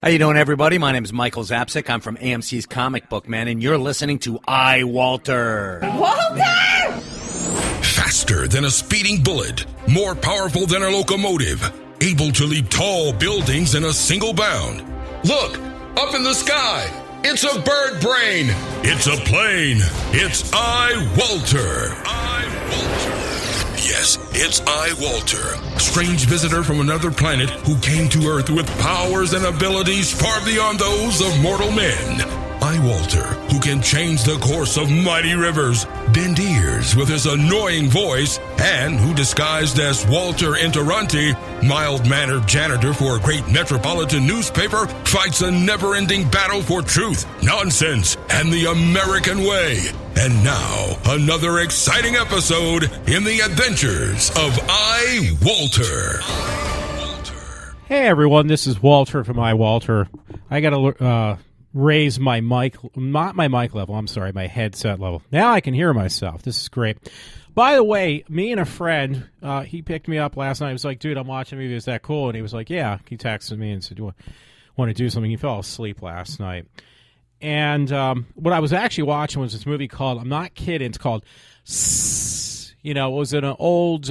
How you doing, everybody? My name is Michael Zapsik. I'm from AMC's Comic Book Man, and you're listening to iWalter. Walter! Faster than a speeding bullet, more powerful than a locomotive, able to leap tall buildings in a single bound. Look, up in the sky, it's a bird brain. It's a plane. It's iWalter. iWalter. Yes, it's iWalter, strange visitor from another planet who came to Earth with powers and abilities far beyond those of mortal men. iWalter, who can change the course of mighty rivers, bend ears with his annoying voice, and who disguised as Walter Interranti, mild-mannered janitor for a great metropolitan newspaper, fights a never-ending battle for truth, nonsense, and the American way. And now, another exciting episode in the adventures of iWalter. Hey everyone, this is Walter from iWalter. I gotta raise my mic, not my mic level, I'm sorry, my headset level. Now I can hear myself. This is great. By the way, me and a friend, he picked me up last night. He was like, dude, I'm watching a movie. Is that cool? And he was like, yeah. He texted me and said, do you want to do something? He fell asleep last night. And what I was actually watching was this movie called, I'm not kidding, it's called, it was an old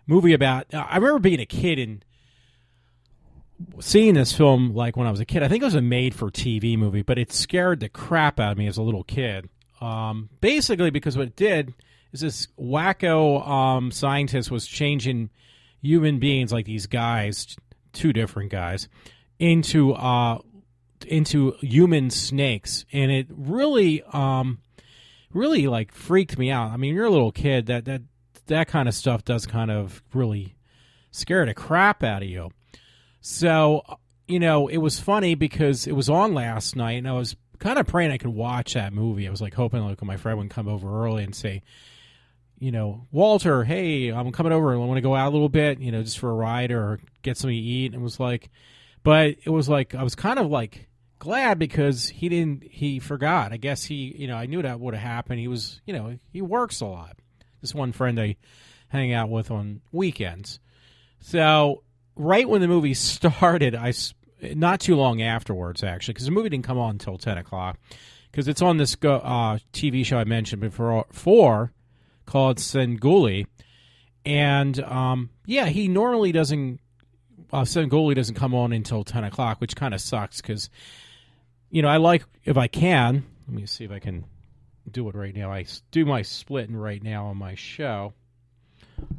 movie about, I remember being a kid and seeing this film like when I was a kid. I think it was a made-for-TV movie, but it scared the crap out of me as a little kid. Basically because what it did is this wacko scientist was changing human beings, like these guys, two different guys, into human snakes, and it really like freaked me out. I mean, you're a little kid, that kind of stuff does kind of really scare the crap out of you. So, it was funny because it was on last night, and I was kind of praying I could watch that movie. I was like hoping like my friend would come over early and say, Walter, hey, I'm coming over and I want to go out a little bit, just for a ride or get something to eat. And it was like, but it was like, I was kind of like glad because he forgot. I guess I knew that would have happened. He was, he works a lot. This one friend I hang out with on weekends. So right when the movie started, not too long afterwards, actually, because the movie didn't come on until 10 o'clock, because it's on this TV show I mentioned before called Senguli. And, he normally doesn't, Senguli doesn't come on until 10 o'clock, which kind of sucks because, I like, if I can, let me see if I can do it right now. I do my splitting right now on my show.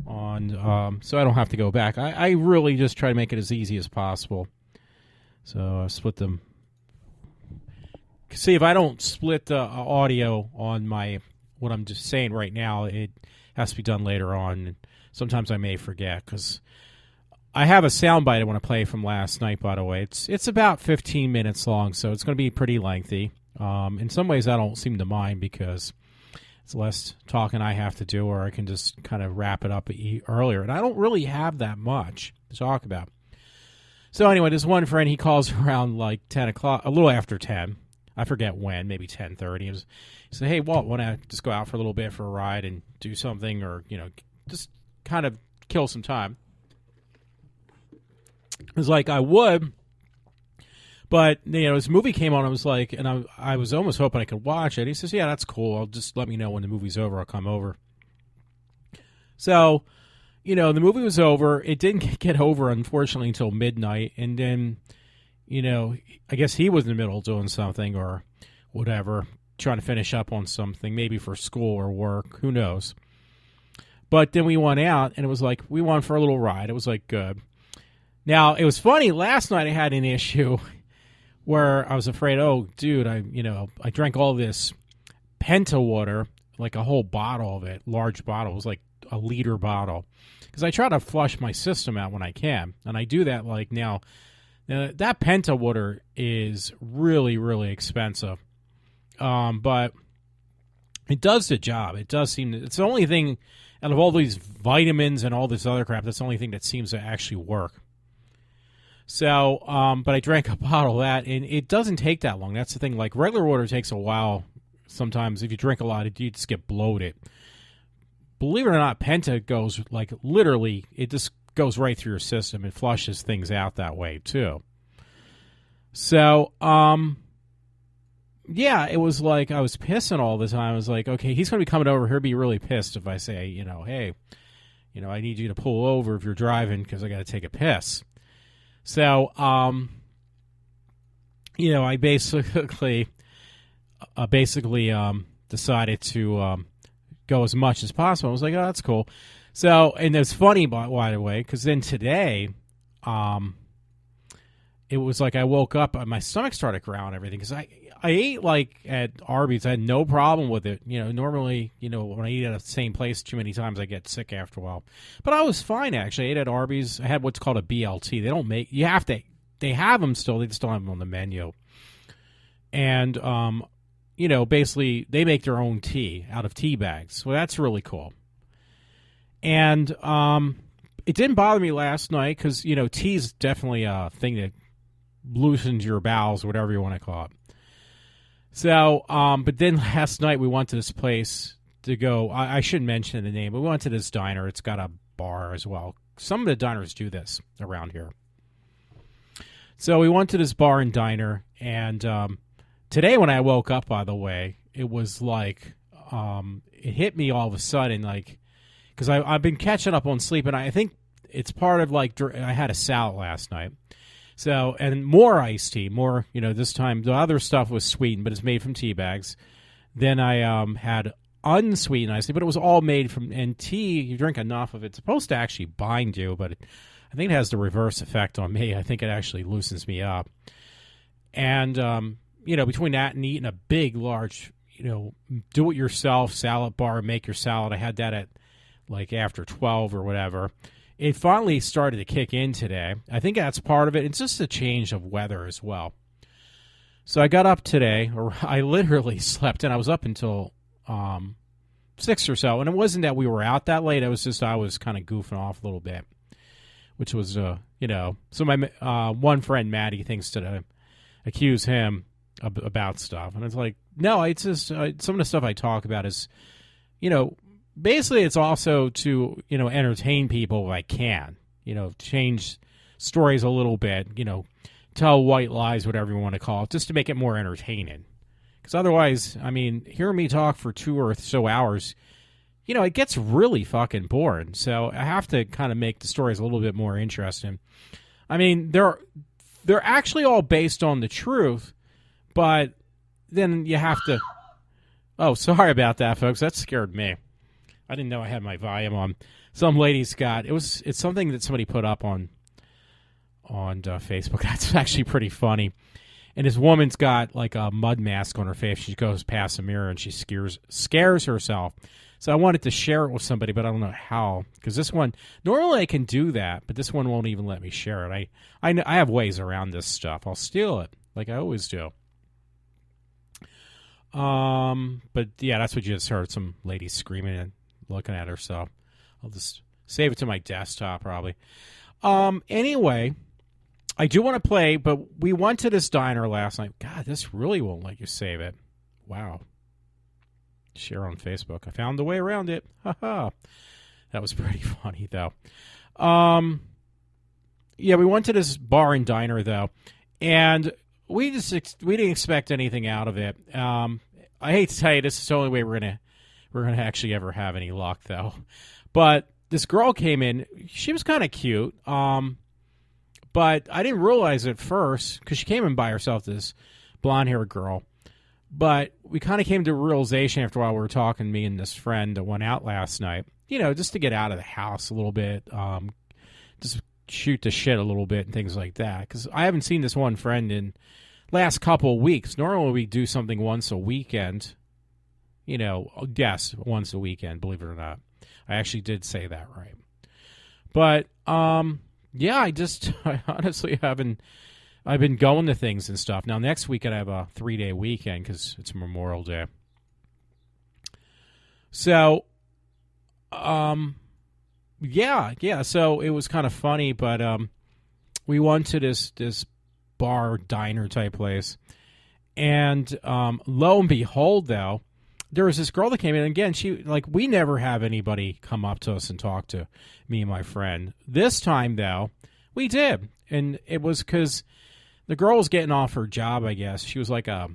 So I don't have to go back. I really just try to make it as easy as possible. So I split them. See, if I don't split the audio on what I'm just saying right now, it has to be done later on. Sometimes I may forget because I have a soundbite I want to play from last night, by the way. It's about 15 minutes long, so it's going to be pretty lengthy. In some ways, I don't seem to mind because it's less talking I have to do, or I can just kind of wrap it up earlier. And I don't really have that much to talk about. So anyway, this one friend, he calls around like 10 o'clock, a little after 10. I forget when, maybe 10:30. He said, hey, Walt, want to just go out for a little bit for a ride and do something, or, just kind of kill some time. It was like, I would, but, this movie came on, I was like, and I was almost hoping I could watch it. He says, yeah, that's cool. I'll just let me know when the movie's over. I'll come over. So, the movie was over. It didn't get over, unfortunately, until midnight. And then, I guess he was in the middle of doing something or whatever, trying to finish up on something, maybe for school or work. Who knows? But then we went out, and it was like, we went for a little ride. It was like good. Now, it was funny. Last night I had an issue where I was afraid, oh, dude, I drank all this Penta water, like a whole bottle of it, large bottle. It was like a liter bottle. Because I try to flush my system out when I can. And I do that like now. Now that Penta water is really, really expensive. But it does the job. It does seem it's the only thing out of all these vitamins and all this other crap, that's the only thing that seems to actually work. So, but I drank a bottle of that, and it doesn't take that long. That's the thing. Like, regular water takes a while. Sometimes, if you drink a lot, you just get bloated. Believe it or not, Penta goes, like, literally, it just goes right through your system. It flushes things out that way, too. So, yeah, it was like I was pissing all the time. I was like, okay, he's going to be coming over. He'll be really pissed if I say, hey, I need you to pull over if you're driving because I got to take a piss. So, I basically decided to go as much as possible. I was like, oh, that's cool. So, and it's funny, by the way, because then today, it was like I woke up, my stomach started growling and everything because I ate like at Arby's. I had no problem with it. Normally, when I eat at the same place too many times, I get sick after a while. But I was fine, actually. I ate at Arby's. I had what's called a BLT. They don't make, they have them still. They just don't have them on the menu. And, basically they make their own tea out of tea bags. Well, that's really cool. And it didn't bother me last night because, tea is definitely a thing that loosens your bowels, whatever you want to call it. So, but then last night we went to this place to go. I shouldn't mention the name, but we went to this diner. It's got a bar as well. Some of the diners do this around here. So we went to this bar and diner, and today when I woke up, by the way, it was like it hit me all of a sudden, like because I've been catching up on sleep, and I think it's part of like I had a salad last night. So, and more iced tea, more, this time the other stuff was sweetened, but it's made from tea bags. Then I had unsweetened iced tea, but it was all made from, and tea, you drink enough of it, it's supposed to actually bind you, but I think it has the reverse effect on me. I think it actually loosens me up. And, between that and eating a big, large, do-it-yourself salad bar, make your salad, I had that at like after 12 or whatever. It finally started to kick in today. I think that's part of it. It's just a change of weather as well. So I got up today, or I literally slept, and I was up until 6 or so. And it wasn't that we were out that late. It was just I was kind of goofing off a little bit, which was, So my one friend, Maddie, thinks to accuse him about stuff. And it's like, no, it's just some of the stuff I talk about is, basically, it's also to, entertain people if I can, change stories a little bit, tell white lies, whatever you want to call it, just to make it more entertaining. Because otherwise, hearing me talk for 2 or so hours, it gets really fucking boring. So I have to kind of make the stories a little bit more interesting. They're actually all based on the truth, but then you have to... Oh, sorry about that, folks. That scared me. I didn't know I had my volume on. Some lady's got it's something that somebody put up on Facebook. That's actually pretty funny. And this woman's got like a mud mask on her face. She goes past a mirror and she scares herself. So I wanted to share it with somebody, but I don't know how, because this one normally I can do that, but this one won't even let me share it. I have ways around this stuff. I'll steal it like I always do. But yeah, that's what you just heard. Some lady screaming and looking at her, so I'll just save it to my desktop probably. Anyway, I do want to play, but we went to this diner last night. God, this really won't let you save it. Wow. Share on Facebook. I found the way around it. Haha. That was pretty funny, though. Yeah, we went to this bar and diner, though, and we didn't expect anything out of it. I hate to tell you, this is the only way we're gonna actually ever have any luck, though. But this girl came in. She was kind of cute, but I didn't realize at first because she came in by herself, this blonde-haired girl. But we kind of came to a realization after a while. We were talking, me and this friend that went out last night, just to get out of the house a little bit, just shoot the shit a little bit and things like that. Because I haven't seen this one friend in last couple of weeks. Normally we do something once a weekend. Yes, once a weekend, believe it or not. I actually did say that right. But, yeah, I honestly haven't. I've been going to things and stuff. Now, next weekend I have a 3-day weekend because it's Memorial Day. So, yeah. So it was kind of funny, but we went to this bar, diner type place. And lo and behold, though, there was this girl that came in. And again, we never have anybody come up to us and talk to me and my friend. This time, though, we did. And it was because the girl was getting off her job, I guess. She was like I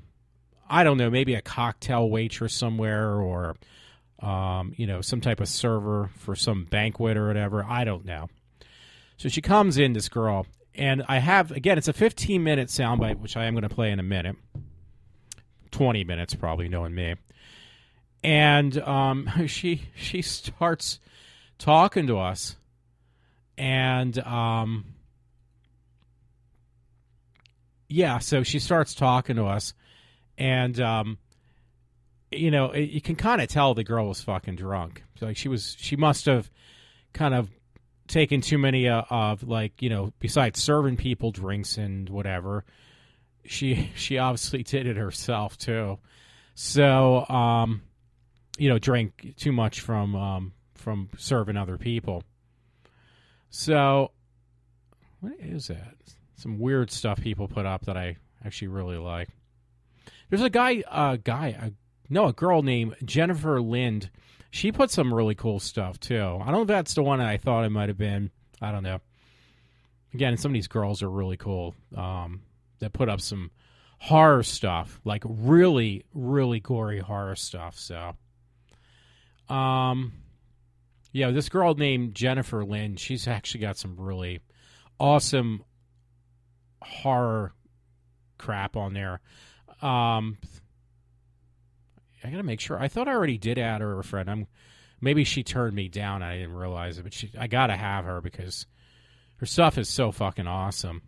don't know, maybe a cocktail waitress somewhere, or, some type of server for some banquet or whatever. I don't know. So she comes in, this girl, and I have, again, it's a 15-minute soundbite, which I am going to play in a minute. 20 minutes, probably, knowing me. And she starts talking to us, and so she starts talking to us, and you can kind of tell the girl was fucking drunk. So, like, she must have kind of taken too many besides serving people drinks and whatever, she obviously did it herself too. So drank too much from serving other people. So what is that? Some weird stuff people put up that I actually really like. There's a girl named Jennifer Lind. She put some really cool stuff, too. I don't know if that's the one that I thought it might have been. I don't know. Again, some of these girls are really cool that put up some horror stuff, like really, really gory horror stuff. So, this girl named Jennifer Lind, she's actually got some really awesome horror crap on there. I gotta make sure. I thought I already did add her a friend. Maybe she turned me down. I didn't realize it, but I gotta have her because her stuff is so fucking awesome.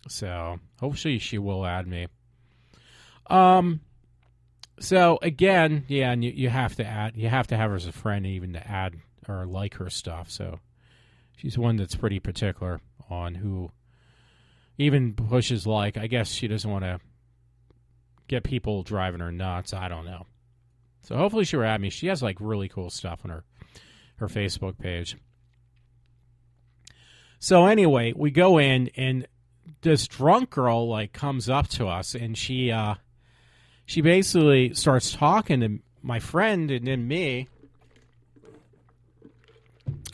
So hopefully she will add me. So again, and you have to have her as a friend even to add or like her stuff. So she's one that's pretty particular on who even pushes like. I guess she doesn't want to get people driving her nuts. I don't know. So hopefully she'll add me. She has like really cool stuff on her Facebook page. So anyway, we go in and this drunk girl like comes up to us and she basically starts talking to my friend and then me.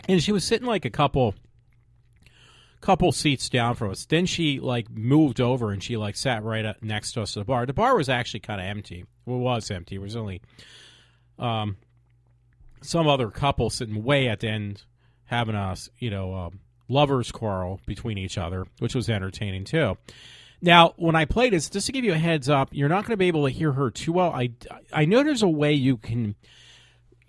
And she was sitting like a couple seats down from us. Then she like moved over and she like sat right up next to us at the bar. The bar was actually kind of empty. Well, it was empty. It was only some other couple sitting way at the end having a lovers quarrel between each other, which was entertaining too. Now, when I play this, just to give you a heads up, you're not going to be able to hear her too well. I know there's a way you can.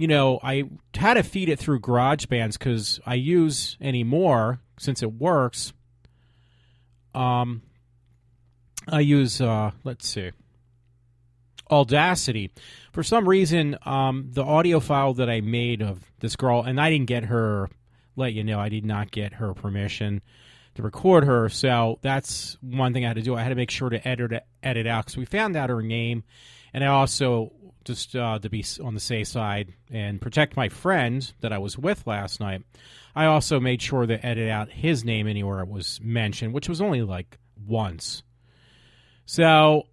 I had to feed it through GarageBand because I use anymore since it works. I use let's see, Audacity. For some reason, the audio file that I made of this girl, and I didn't get her. Let you know, I did not get her permission to record her, so that's one thing I had to do. I had to make sure to edit out because we found out her name, and I also. Just to be on the safe side and protect my friend that I was with last night, I also made sure to edit out his name anywhere it was mentioned, which was only like once. So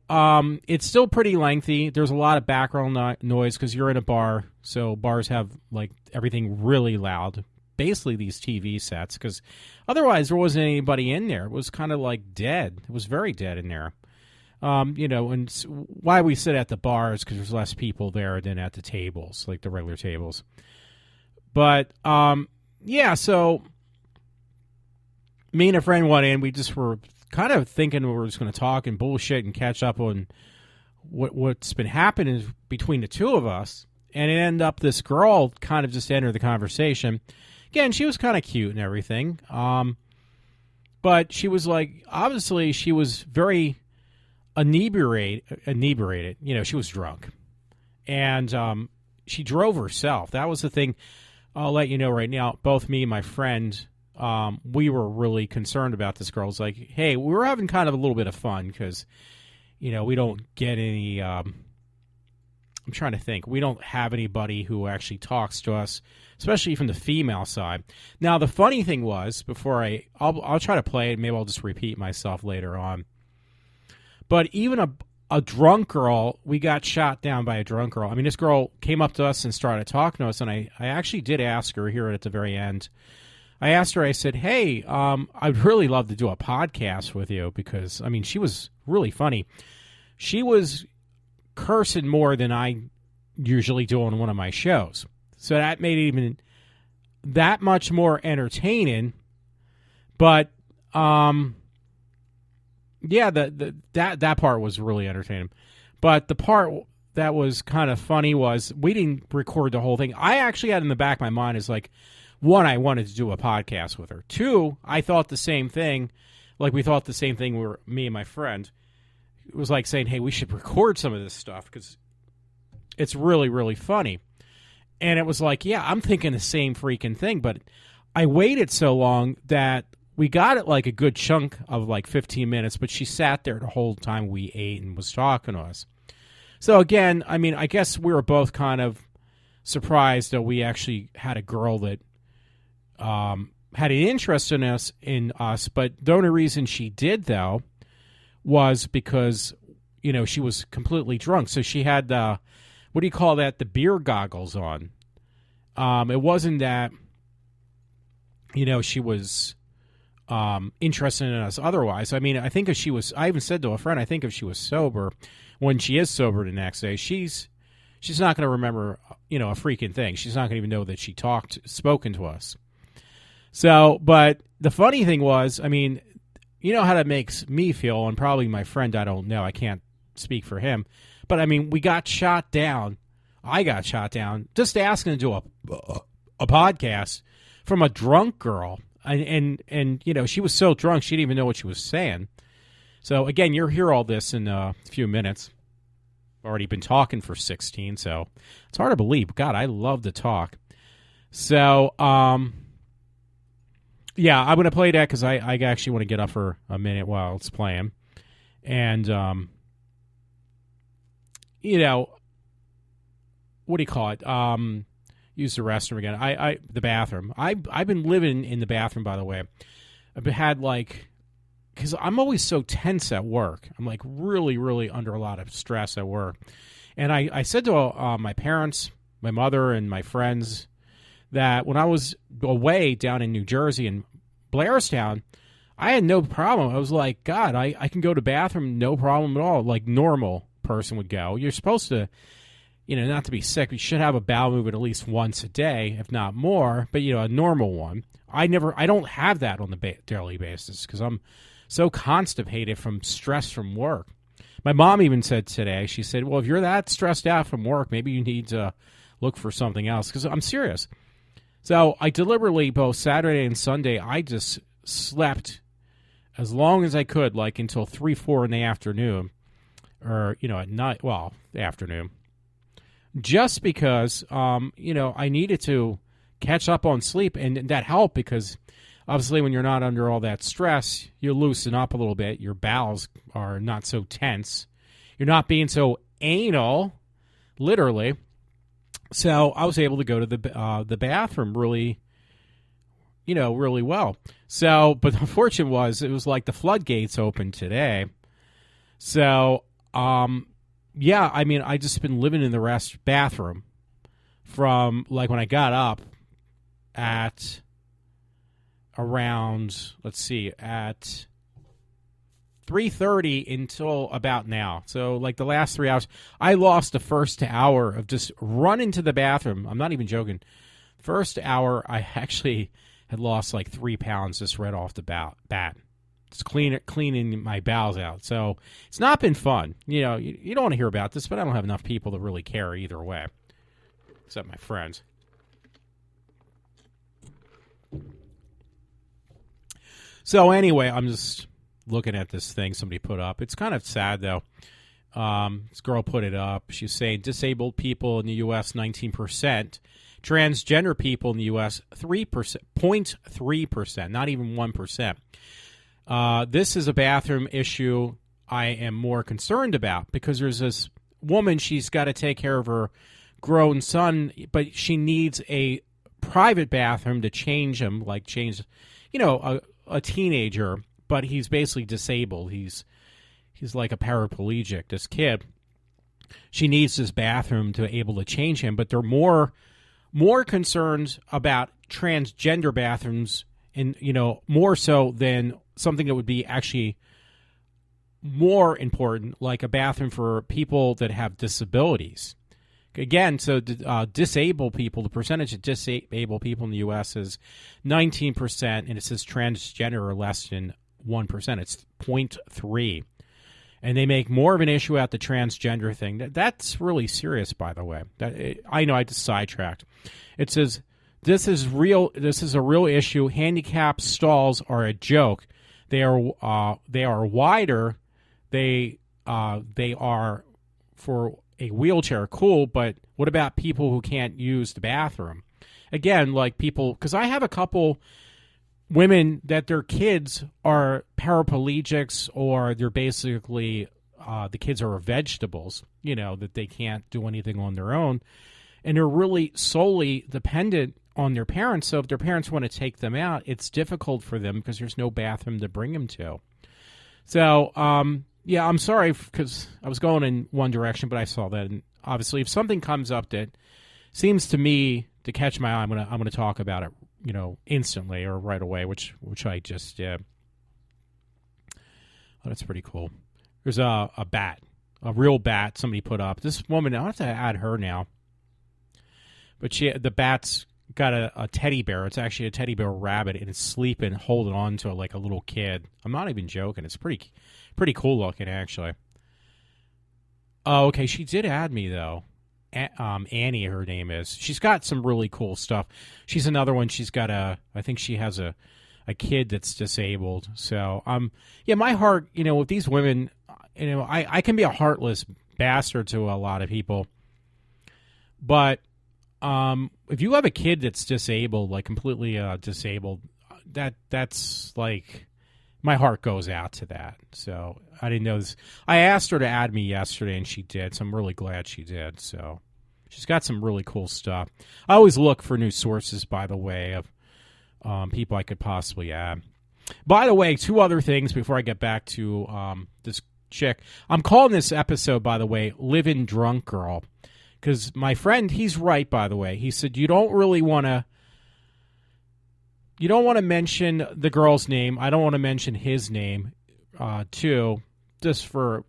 it's still pretty lengthy. There's a lot of background noise because you're in a bar, so bars have like everything really loud. Basically these TV sets, because otherwise there wasn't anybody in there. It was kind of like dead. It was very dead in there. And why we sit at the bars because there's less people there than at the tables, like the regular tables. But, so me and a friend went in. We just were kind of thinking we were just going to talk and bullshit and catch up on what's been happening between the two of us. And it ended up this girl kind of just entered the conversation. Again, she was kind of cute and everything. But she was like, obviously she was very... inebriated. She was drunk, and she drove herself. That was the thing. I'll let you know right now. Both me and my friend, we were really concerned about this girl. It's like, hey, we were having kind of a little bit of fun because, we don't get any. I'm trying to think. We don't have anybody who actually talks to us, especially from the female side. Now, the funny thing was, I'll try to play it. Maybe I'll just repeat myself later on. But even a drunk girl, we got shot down by a drunk girl. I mean, this girl came up to us and started talking to us, and I actually did ask her here at the very end. I asked her, I said, hey, I'd really love to do a podcast with you because, I mean, she was really funny. She was cursing more than I usually do on one of my shows. So that made it even that much more entertaining. But, yeah, that part was really entertaining. But the part that was kind of funny was we didn't record the whole thing. I actually had in the back of my mind is like, one, I wanted to do a podcast with her. Two, I thought the same thing. Like we thought the same thing. We were me and my friend. It was like saying, hey, we should record some of this stuff because it's really, really funny. And it was like, yeah, I'm thinking the same freaking thing. But I waited so long that we got it like a good chunk of like 15 minutes. But she sat there the whole time we ate and was talking to us. So again, I mean, I guess we were both kind of surprised that we actually had a girl that had an interest in us, but the only reason she did, though, was because, you know, she was completely drunk. So she had the, what do you call that, the beer goggles on. It wasn't that, you know, she was interested in us otherwise. I mean, I think if she was, I even said to a friend, I think if she was sober, when she is sober the next day, she's not going to remember, you know, a freaking thing. She's not going to even know that she spoken to us. So, but the funny thing was, I mean, you know how that makes me feel, and probably my friend, I don't know, I can't speak for him, but I mean, we got shot down. I got shot down just asking to do a podcast from a drunk girl, and you know, she was so drunk she didn't even know what she was saying. So again, you'll hear all this in a few minutes. Already been talking for 16, so it's hard to believe. God, I love to talk. So, yeah, I'm going to play that because I actually want to get up for a minute while it's playing. And, you know, what do you call it? Use the restroom again. The bathroom. I've been living in the bathroom, by the way. I've had like, because I'm always so tense at work. I'm like really, really under a lot of stress at work. And I said to my parents, my mother, and my friends that when I was away down in New Jersey and Blairstown, I had no problem. I was like, God, I can go to the bathroom, no problem at all, like normal person would go. You're supposed to, you know, not to be sick, you should have a bowel movement at least once a day, if not more, but, you know, a normal one. I don't have that on the daily basis because I'm so constipated from stress from work. My mom even said today, she said, well, if you're that stressed out from work, maybe you need to look for something else, because I'm serious. So I deliberately, both Saturday and Sunday, I just slept as long as I could, like until 3, 4 in the afternoon, or, you know, at night, well, the afternoon, just because, you know, I needed to catch up on sleep, and that helped because obviously when you're not under all that stress, you loosen up a little bit. Your bowels are not so tense. You're not being so anal, literally. So I was able to go to the bathroom really, you know, really well. So, but the unfortunate was it was like the floodgates opened today. So, yeah, I mean, I just been living in the bathroom from like when I got up at around, let's see, at 3:30 until about now. So like the last 3 hours, I lost the first hour of just running to the bathroom. I'm not even joking. First hour, I actually had lost like 3 pounds just right off the bat. Just cleaning my bowels out. So it's not been fun. You know, you don't want to hear about this, but I don't have enough people to really care either way, except my friends. So anyway, I'm just looking at this thing somebody put up. It's kind of sad, though. This girl put it up. She's saying disabled people in the U.S., 19%. Transgender people in the U.S., 0.3%, not even 1%. This is a bathroom issue I am more concerned about because there's this woman, she's got to take care of her grown son, but she needs a private bathroom to change him, like change, you know, a teenager, but he's basically disabled. He's like a paraplegic, this kid. She needs this bathroom to be able to change him, but they're more concerned about transgender bathrooms and more so than something that would be actually more important, like a bathroom for people that have disabilities. Again, so disabled people, the percentage of disabled people in the U.S. is 19%, and it says transgender are less than 1%. It's 0.3%. And they make more of an issue out the transgender thing. That's really serious, by the way. I know I just sidetracked. It says, this is real. This is a real issue. Handicap stalls are a joke. They are wider. They are for a wheelchair, cool, but what about people who can't use the bathroom? Again, like people, because I have a couple women that their kids are paraplegics, or they're basically, the kids are vegetables, that they can't do anything on their own, and they're really solely dependent on their parents. So if their parents want to take them out, it's difficult for them because there's no bathroom to bring them to. So, yeah, I'm sorry because I was going in one direction, but I saw that. And obviously, if something comes up that seems to me to catch my eye, I'm gonna talk about it, instantly or right away, which I just did. Oh, that's pretty cool. There's a bat, a real bat somebody put up. This woman, I'll have to add her now. But the bat's got a teddy bear. It's actually a teddy bear rabbit, and it's sleeping, holding on to it like a little kid. I'm not even joking. It's pretty cool looking, actually. Oh, okay. She did add me, though. Annie, her name is. She's got some really cool stuff. She's another one. She's got I think she has a kid that's disabled. So, yeah, my heart, with these women, I can be a heartless bastard to a lot of people. But if you have a kid that's disabled, like completely disabled, that's like, my heart goes out to that. So I didn't know this. I asked her to add me yesterday, and she did. So I'm really glad she did. So she's got some really cool stuff. I always look for new sources, by the way, of people I could possibly add. By the way, two other things before I get back to this chick. I'm calling this episode, by the way, Living Drunk Girl. Because my friend, he's right, by the way. He said, you don't want to mention the girl's name. I don't want to mention his name, too, just for,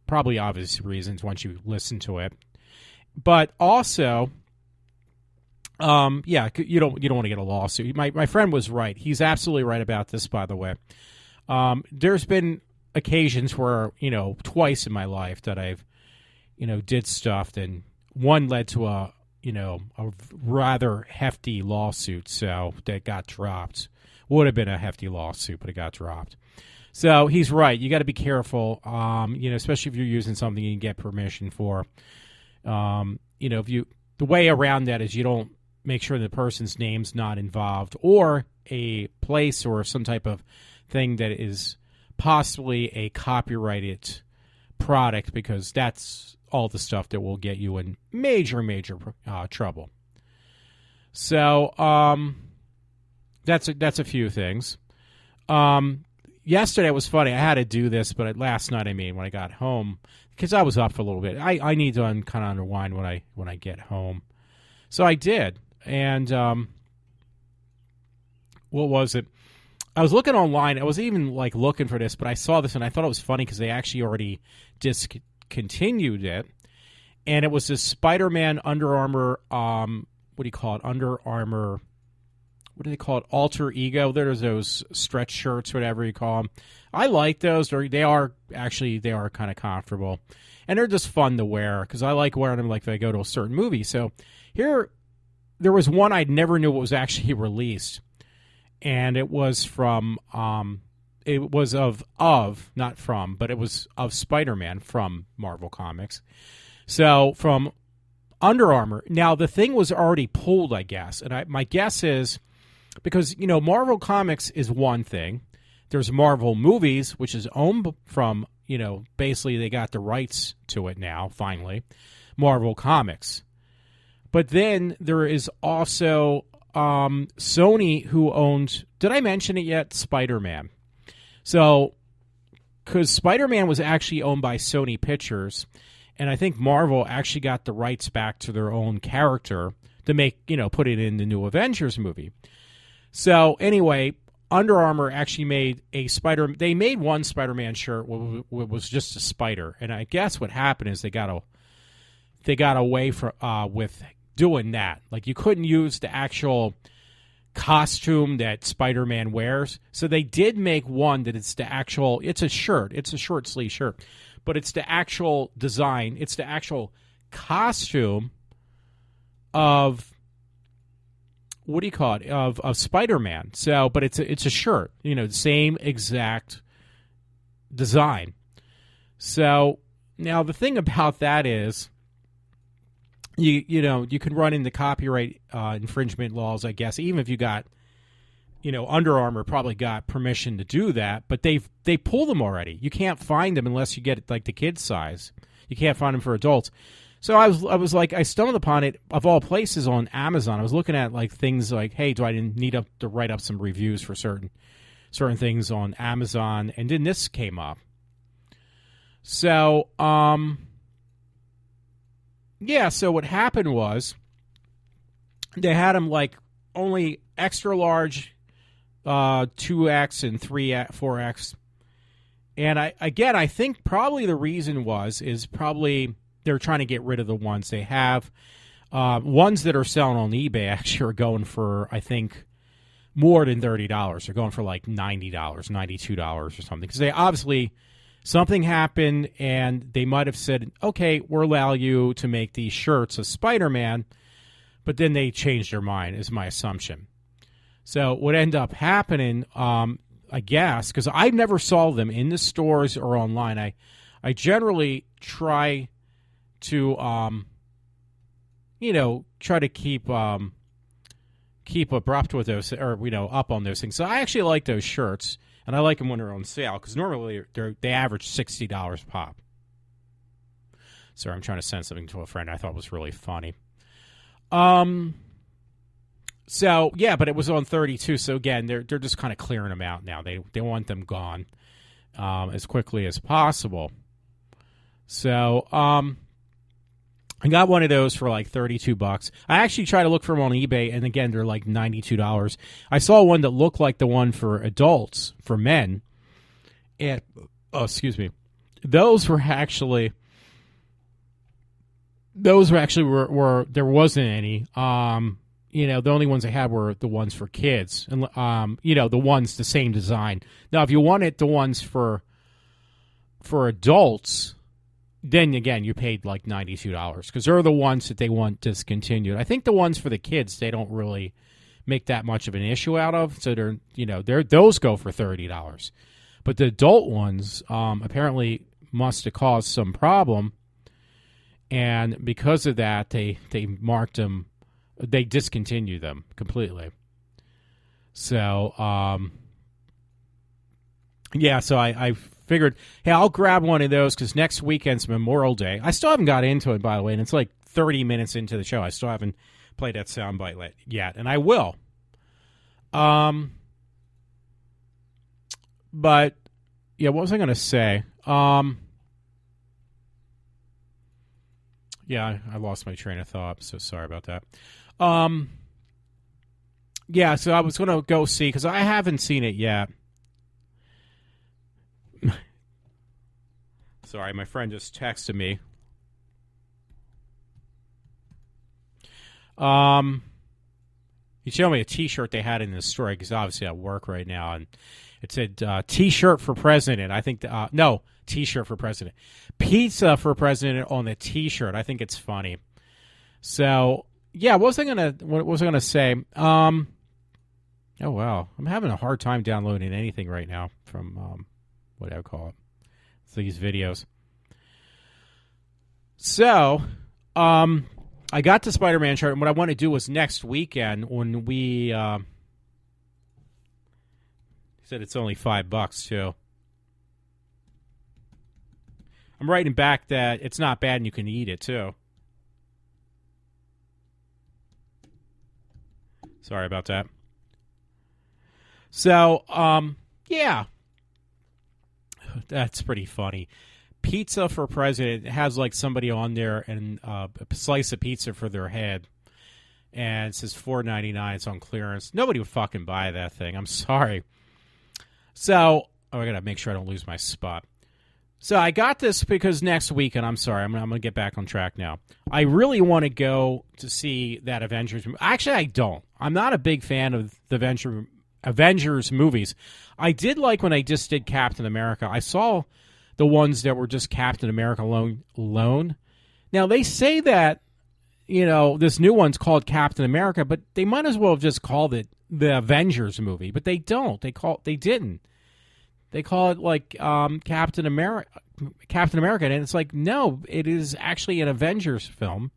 probably obvious reasons once you listen to it. But also, yeah, you don't want to get a lawsuit. My friend was right. He's absolutely right about this, by the way. There's been occasions where, twice in my life that I've, did stuff, then one led to a rather hefty lawsuit, so that got dropped. Would have been a hefty lawsuit, but it got dropped. So he's right. You got to be careful, especially if you're using something you can get permission for. The way around that is you don't make sure the person's name's not involved, or a place or some type of thing that is possibly a copyrighted product, because that's all the stuff that will get you in major trouble. So that's a few things. Yesterday was funny. I had to do this, but last night, when I got home, because I was up for a little bit, I need to kind of unwind when I get home. So I did, and what was it? I was looking online. I was even looking for this, but I saw this and I thought it was funny because they actually already discontinued it. And it was this Spider-Man Under Armour, what do you call it? Under Armour, what do they call it? Alter Ego. There's those stretch shirts, whatever you call them. I like those. They are kind of comfortable. And they're just fun to wear because I like wearing them if I go to a certain movie. So here, there was one I never knew what was actually released. And it was from, it was not from, but it was of Spider-Man from Marvel Comics. So from Under Armour. Now, the thing was already pulled, I guess. And my guess is, because, Marvel Comics is one thing. There's Marvel Movies, which is owned from, basically they got the rights to it now, finally. Marvel Comics. But then there is also Sony, who owns, did I mention it yet? Spider-Man. So, because Spider-Man was actually owned by Sony Pictures, and I think Marvel actually got the rights back to their own character to make, put it in the new Avengers movie. So anyway, Under Armour actually made they made one Spider-Man shirt was just a spider, and I guess what happened is they got away with doing that. Like, you couldn't use the actual costume that Spider-Man wears, so they did make one that it's a short sleeve shirt, but it's the actual design, it's the actual costume of, what do you call it, of Spider-Man. So, but it's a shirt, the same exact design. So now the thing about that is, you can run into copyright infringement laws, I guess, even if you got, Under Armour probably got permission to do that, but they pull them already. You can't find them unless you get like the kid size. You can't find them for adults. So I was like, I stumbled upon it of all places on Amazon. I was looking at like things like, hey, do I need to write up some reviews for certain things on Amazon? And then this came up. So yeah. So what happened was they had them like only extra large, 2X and 4X. And I think probably the reason is probably they're trying to get rid of the ones they have. Ones that are selling on eBay actually are going for, I think, more than $30. They're going for like $90, $92 or something. Because they obviously, something happened and they might have said, okay, we'll allow you to make these shirts of Spider-Man. But then they changed their mind, is my assumption. So what ended up happening, I guess, because I never saw them in the stores or online. I generally try to try to keep abrupt with those, or up on those things. So I actually like those shirts, and I like them when they're on sale, because normally they average $60 a pop. Sorry, I'm trying to send something to a friend I thought was really funny. So yeah, but it was on 32. So again, they're just kind of clearing them out now. They want them gone as quickly as possible. So I got one of those for like $32. I actually tried to look for them on eBay, and again, they're like $92. I saw one that looked like the one for adults, for men, and excuse me, those were actually there wasn't any. The only ones I had were the ones for kids, and the ones the same design. Now, if you wanted the ones for adults, then again you paid like $92, because they're the ones that they want discontinued. I think the ones for the kids they don't really make that much of an issue out of, so those go for $30. But the adult ones apparently must have caused some problem, and because of that, they marked them. They discontinued them completely. So, yeah, so I figured, hey, I'll grab one of those, because next weekend's Memorial Day. I still haven't got into it, by the way, and it's like 30 minutes into the show. I still haven't played that soundbite yet, and I will. But, yeah, what was I going to say? Yeah, I lost my train of thought, so sorry about that. Yeah, so I was going to go see, because I haven't seen it yet. Sorry, my friend just texted me. He showed me a T-shirt they had in the store, because obviously at work right now, and it said T-shirt for president. I think no, T-shirt for president, pizza for president on the T-shirt. I think it's funny. So yeah, what was I gonna say? Oh wow, I'm having a hard time downloading anything right now from what do I call it? These videos. So, I got the Spider-Man shirt, and what I want to do was next weekend when we said it's only $5 too. I'm writing back that it's not bad and you can eat it too. Sorry about that. So, yeah. That's pretty funny. Pizza for president. It has like somebody on there and a slice of pizza for their head. and it says $4.99. It's on clearance. Nobody would fucking buy that thing. I'm sorry. So, I gotta make sure I don't lose my spot. So I got this because next week, and I'm sorry, I'm gonna get back on track now. I really want to go to see that Avengers movie. Actually, I don't. I'm not a big fan of the Avengers movies. I did like when I just did Captain America. I saw the ones that were just Captain America alone. Now, they say that, this new one's called Captain America, but they might as well have just called it the Avengers movie, but they don't. They didn't. They call it like Captain America, and it's like, no, it is actually an Avengers film.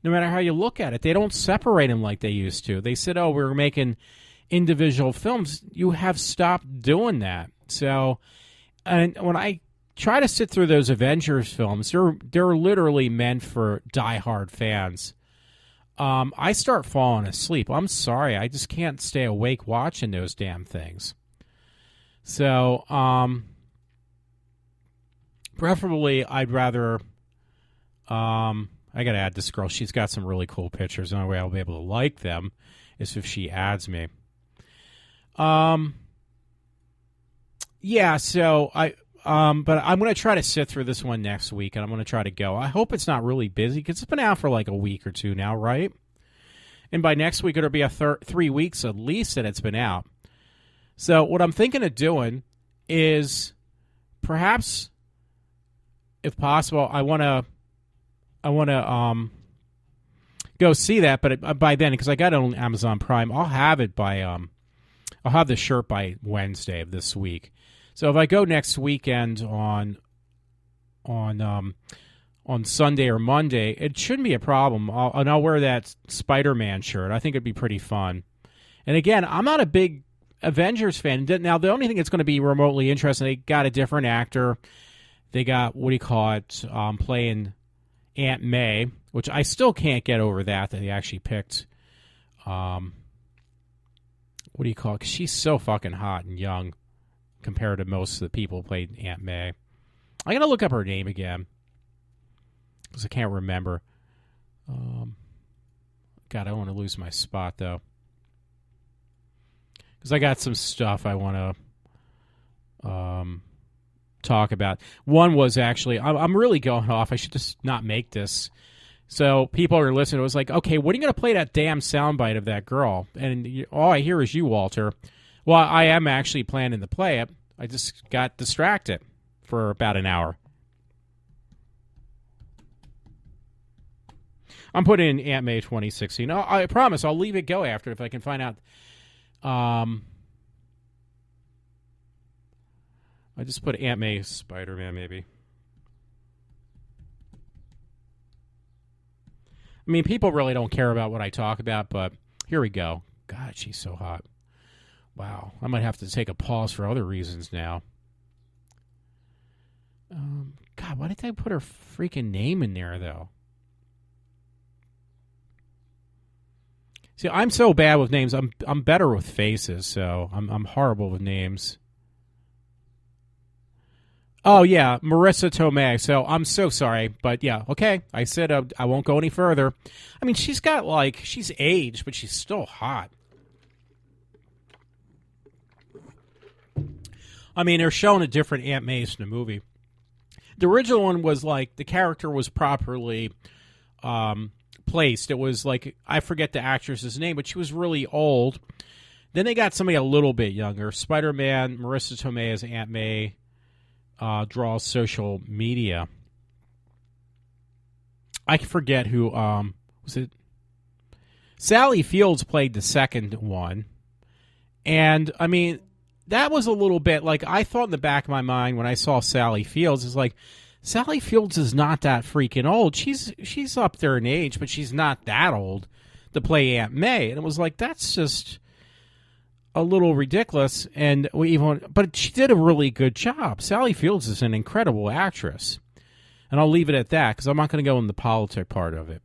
No matter how you look at it, they don't separate them like they used to. They said, "Oh, we're making individual films." You have stopped doing that. So, and when I try to sit through those Avengers films, they're literally meant for diehard fans. I start falling asleep. I'm sorry, I just can't stay awake watching those damn things. So, preferably, I'd rather. I gotta add this girl. She's got some really cool pictures. The only way I'll be able to like them is if she adds me. Yeah. So but I'm gonna try to sit through this one next week, and I'm gonna try to go. I hope it's not really busy because it's been out for like a week or two now, right? And by next week, it'll be 3 weeks at least that it's been out. So what I'm thinking of doing is perhaps, if possible, I want to go see that, but by then, because I got it on Amazon Prime, I'll have it by I'll have the shirt by Wednesday of this week. So if I go next weekend on Sunday or Monday, it shouldn't be a problem. I'll wear that Spider-Man shirt. I think it'd be pretty fun. And again, I'm not a big Avengers fan. Now, the only thing that's going to be remotely interesting, they got a different actor. They got, playing Aunt May, which I still can't get over that they actually picked, because she's so fucking hot and young compared to most of the people who played Aunt May. I got to look up her name again because I can't remember. God, I don't want to lose my spot, though. Because I got some stuff I want to talk about. One was actually, I'm really going off. I should just not make this. So people are listening. It was like, okay, when are you going to play that damn soundbite of that girl? And all I hear is you, Walter. Well, I am actually planning to play it. I just got distracted for about an hour. I'm putting in Aunt May 2016. I promise I'll leave it go after if I can find out. I just put Aunt May Spider-Man, maybe. I mean, people really don't care about what I talk about, but here we go. God, she's so hot. Wow. I might have to take a pause for other reasons now. God, why did they put her freaking name in there, though? See, I'm so bad with names. I'm better with faces, so I'm horrible with names. Oh, yeah, Marissa Tomei. So I'm so sorry, but yeah, okay. I said I won't go any further. I mean, she's aged, but she's still hot. I mean, they're showing a different Aunt May's in the movie. The original one was like, the character was properly placed. It was like, I forget the actress's name, but she was really old. Then they got somebody a little bit younger. Spider-Man, Marissa Tomei as Aunt May. Draws social media. I forget who was it. Sally Fields played the second one, and I mean that was a little bit like I thought in the back of my mind when I saw Sally Fields is like Sally Fields is not that freaking old. She's up there in age, but she's not that old to play Aunt May, and it was like that's just a little ridiculous, but she did a really good job. Sally Fields is an incredible actress, and I'll leave it at that because I'm not going to go in the politic part of it.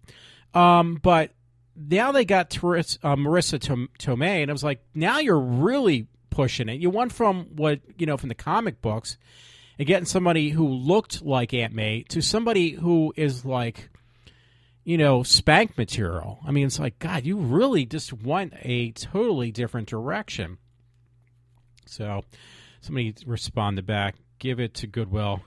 But now they got Marissa Tomei, and I was like, now you're really pushing it. You went from from the comic books and getting somebody who looked like Aunt May to somebody who is like, spank material. I mean, it's like, God, you really just went a totally different direction. So somebody responded back, give it to Goodwill.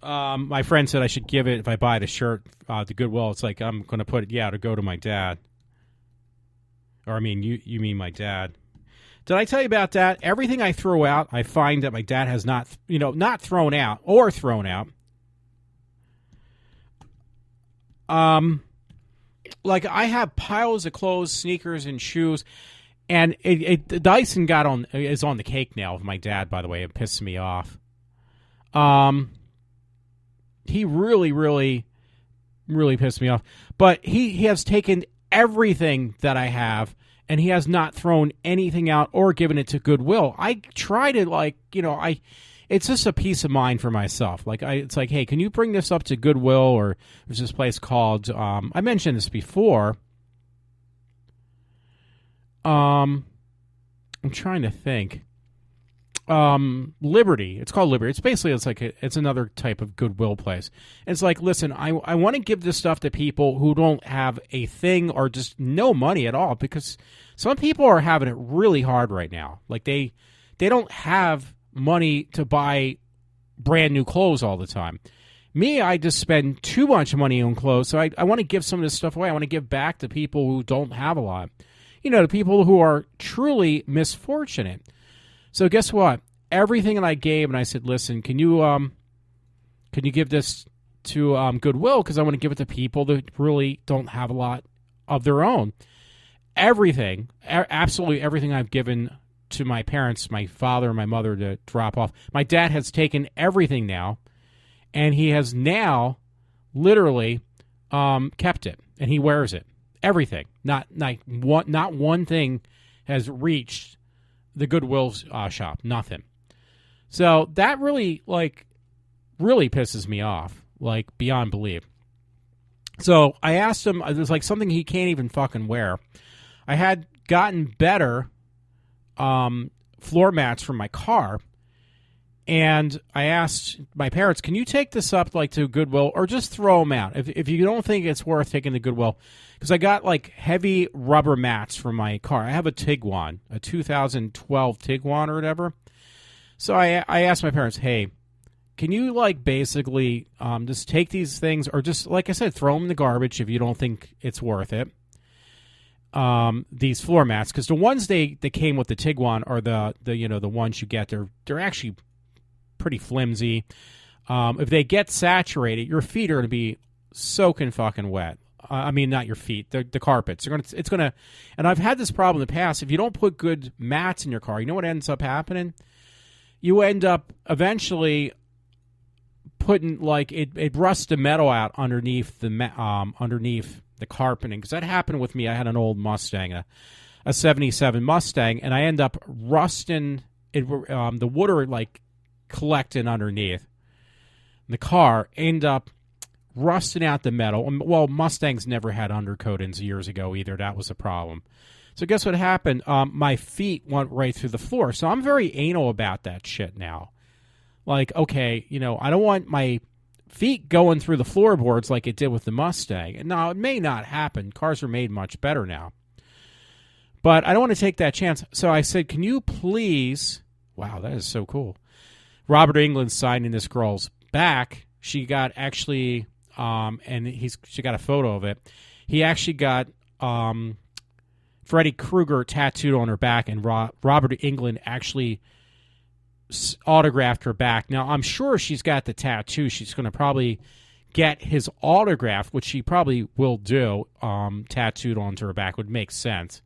My friend said I should give it, if I buy the shirt to Goodwill, it's like I'm going to put it, to go to my dad. Or, I mean, you mean my dad. Did I tell you about that? Everything I throw out, I find that my dad has not thrown out or thrown out. Like I have piles of clothes, sneakers, and shoes, and Dyson is on the cake now with my dad. By the way, it pisses me off. He really, really, really pissed me off. But he has taken everything that I have, and he has not thrown anything out or given it to Goodwill. I try to it's just a peace of mind for myself. It's like, hey, can you bring this up to Goodwill? Or there's this place called, I mentioned this before. I'm trying to think. Liberty. It's called Liberty. It's basically, it's another type of Goodwill place. It's like, listen, I want to give this stuff to people who don't have a thing or just no money at all, because some people are having it really hard right now. Like they don't have money to buy brand new clothes all the time. Me, I just spend too much money on clothes, so I want to give some of this stuff away. I want to give back to people who don't have a lot. To people who are truly misfortunate. So guess what? Everything that I gave, and I said, listen, can you give this to Goodwill, because I want to give it to people that really don't have a lot of their own. Everything, absolutely everything I've given to my parents, my father and my mother, to drop off. My dad has taken everything now, and he has now literally kept it, and he wears it. Everything. Not one thing has reached the Goodwill shop. Nothing. So that really pisses me off, beyond belief. So I asked him, there's something he can't even fucking wear. I had gotten better floor mats from my car, and I asked my parents, can you take this up to Goodwill, or just throw them out if you don't think it's worth taking to Goodwill? Because I got heavy rubber mats from my car. I have a Tiguan, a 2012 Tiguan or whatever. So I asked my parents, hey, can you basically just take these things, or just, like I said, throw them in the garbage if you don't think it's worth it. These floor mats, because the ones they came with the Tiguan are the ones you get. They're actually pretty flimsy. If they get saturated, your feet are going to be soaking fucking wet. I mean, not your feet, the carpets. It's gonna. And I've had this problem in the past. If you don't put good mats in your car, you know what ends up happening? You end up eventually putting it rusts the metal out underneath the carpeting, because that happened with me. I had an old Mustang, a 77 Mustang, and I end up rusting it. The water collecting underneath the car, end up rusting out the metal. Well, Mustangs never had undercoatings years ago either. That was a problem. So guess what happened? My feet went right through the floor. So I'm very anal about that shit now. Okay, I don't want my feet going through the floorboards like it did with the Mustang. And now, it may not happen. Cars are made much better now. But I don't want to take that chance. So I said, can you please... Wow, that is so cool. Robert England signing this girl's back. She got actually... she got a photo of it. He actually got Freddy Krueger tattooed on her back, and Robert England actually autographed her back. Now, I'm sure she's got the tattoo. She's going to probably get his autograph, which she probably will do, tattooed onto her back. Would make sense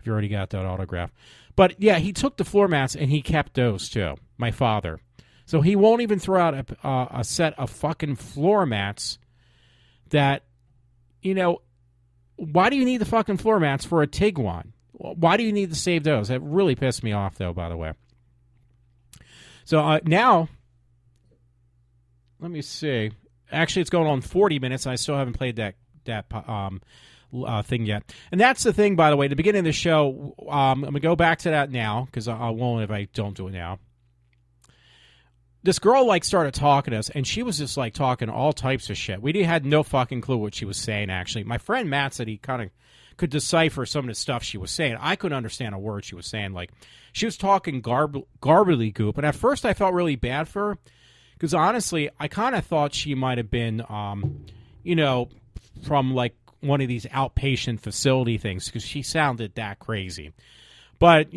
if you already got that autograph. But, yeah, he took the floor mats, and he kept those, too, my father. So he won't even throw out a set of fucking floor mats that, why do you need the fucking floor mats for a Tiguan? Why do you need to save those? That really pissed me off, though, by the way. So now, let me see. Actually, it's going on 40 minutes, and I still haven't played that thing yet. And that's the thing, by the way. At the beginning of the show, I'm going to go back to that now, because I won't if I don't do it now. this girl like started talking to us, and she was just like talking all types of shit. We had no fucking clue what she was saying. Actually, my friend Matt said he kind of could decipher some of the stuff she was saying. I couldn't understand a word she was saying. Like, she was talking garbly goop, and at first I felt really bad for her because honestly, I kind of thought she might have been, from like one of these outpatient facility things because she sounded that crazy. But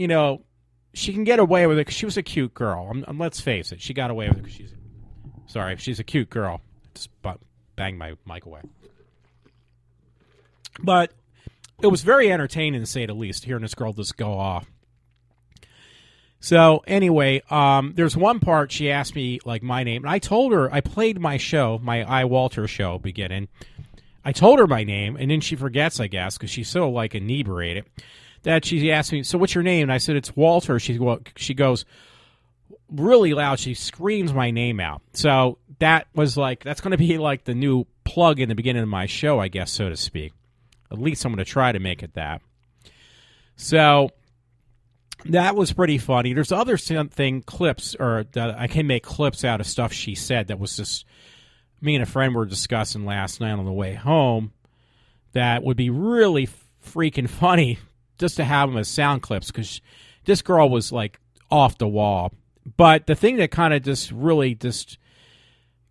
she can get away with it because she was a cute girl. Let's face it, she got away with it because she's a cute girl. Just bang my mic away. But it was very entertaining, to say the least, hearing this girl just go off. So anyway, there's one part she asked me like my name, and I told her, I played my show, my iWalter show beginning. I told her my name, and then she forgets, I guess, because she's so like inebriated, that she asked me, so what's your name? And I said, it's Walter. She goes really loud. She screams my name out. So that was like, that's going to be like the new plug in the beginning of my show, I guess, so to speak. At least I'm going to try to make it that. So that was pretty funny. There's other clips, or that I can make clips out of stuff she said that was just, me and a friend were discussing last night on the way home, that would be really freaking funny just to have them as sound clips, because this girl was like off the wall. But the thing that kind of just really just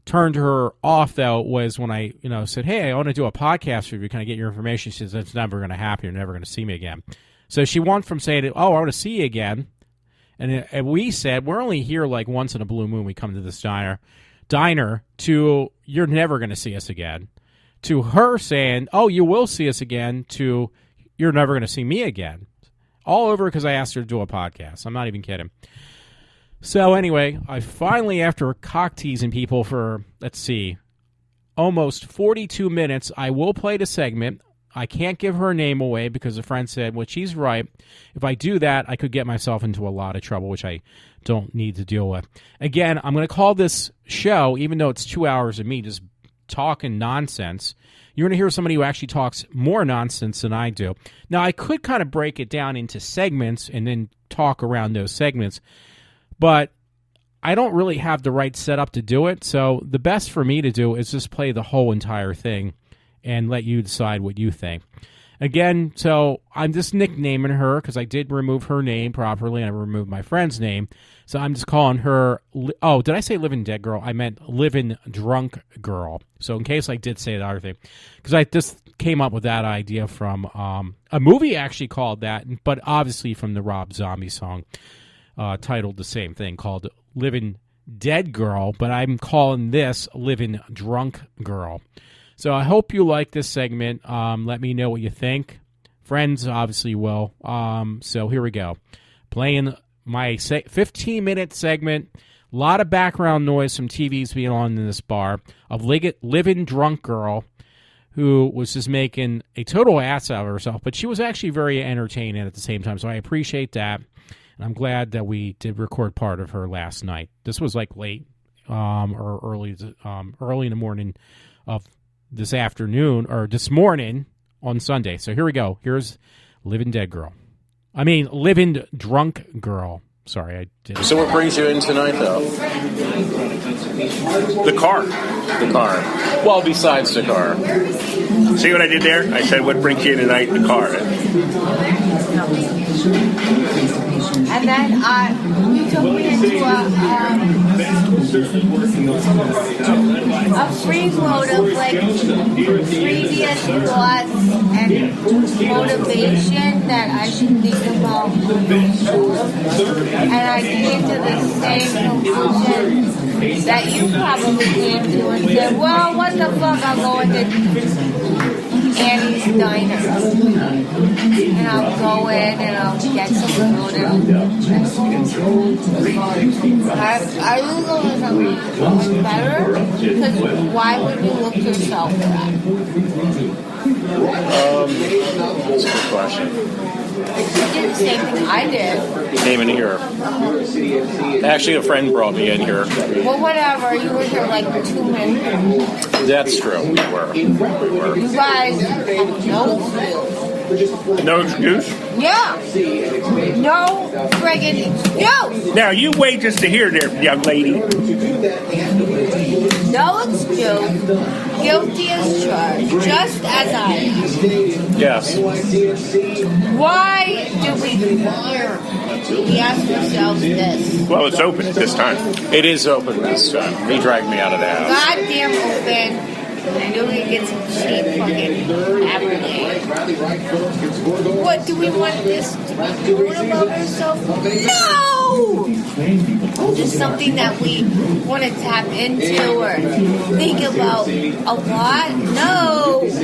turned her off, though, was when I said, hey, I want to do a podcast with you. Can I get your information? She says, that's never going to happen. You're never going to see me again. So she went from saying, oh, I want to see you again. And we said, we're only here like once in a blue moon. We come to this diner to, you're never going to see us again. To her saying, oh, you will see us again, to, you're never going to see me again. All over because I asked her to do a podcast. I'm not even kidding. So anyway, I finally, after cock teasing people for, let's see, almost 42 minutes, I will play the segment. I can't give her name away because a friend said, well, she's right. If I do that, I could get myself into a lot of trouble, which I don't need to deal with. Again, I'm going to call this show, even though it's 2 hours of me just talking nonsense, you're going to hear somebody who actually talks more nonsense than I do. Now, I could kind of break it down into segments and then talk around those segments, but I don't really have the right setup to do it. So the best for me to do is just play the whole entire thing and let you decide what you think. Again, so I'm just nicknaming her because I did remove her name properly and I removed my friend's name. So I'm just calling her, oh, did I say Living Dead Girl? I meant Living Drunk Girl. So in case I did say the other thing, because I just came up with that idea from a movie actually called that, but obviously from the Rob Zombie song titled the same thing, called Living Dead Girl, but I'm calling this Living Drunk Girl. So I hope you like this segment. Let me know what you think. Friends obviously will. So here we go. Playing my 15-minute segment. A lot of background noise from TVs being on in this bar of Living Drunk Girl, who was just making a total ass out of herself. But she was actually very entertaining at the same time. So I appreciate that. And I'm glad that we did record part of her last night. This was like late or early in the morning of this afternoon, or this morning on Sunday. So here we go. Here's Living Drunk Girl. Sorry, I did. So what brings you in tonight, though? The car. The car. Well, besides the car. See what I did there? I said, what brings you in tonight? The car. And then you took me into a free mode of like previous thoughts and motivation that I should think about. And I came to the same conclusion that you probably came to and said, well, what the fuck, I'll go into Annie's Diner. And I'll go in and I'll get some food I will go with something better, because why would you look yourself for that? That's a good question. You did the same thing I did. Came in here. Actually, a friend brought me in here. Well, whatever. You were here like 2 minutes. That's true. We were. You guys have no clue No excuse? Yeah. No friggin' excuse. Now, you wait just to hear there, young lady. No excuse. Guilty as charged, just as I am. Yes. Why do we ask ourselves this? Well, it's open at this time. It is open this time. He dragged me out of the house. Goddamn open. I know we get some cheap fucking Aberdeen. What, do we want this to be known about ourselves? No! Just something that we want to tap into or think about a lot? No! This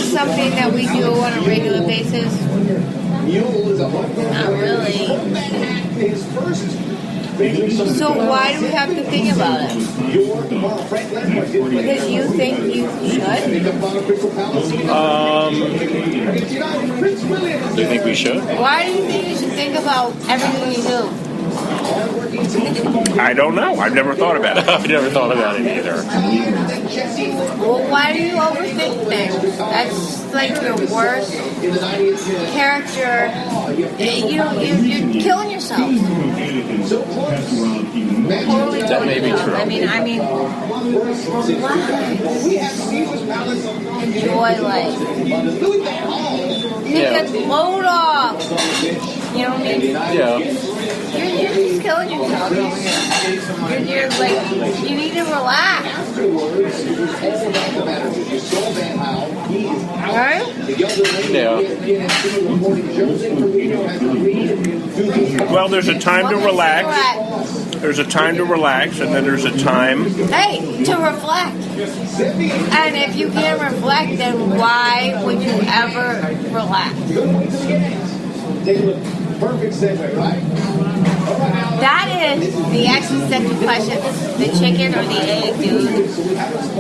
is something that we do on a regular basis? Not really. So why do we have to think about it? Because you think you should? Do you think we should? Why do you think you should think about everything you do? I don't know. I've never thought about it. I've never thought about it either. Well, why do you overthink things? That's like your worst character. You're killing yourself. Totally That may be true. I mean, enjoy life. Take a load off. You know what I mean? Yeah. You're just killing yourself. You're like, you need to relax. Alright? Yeah. Well, there's a time to relax. There's a time to relax, and then there's a time. Hey, to reflect. And if you can't reflect, then why would you ever relax? Perfect segue, right? That is the existential question. The chicken or the egg, dude.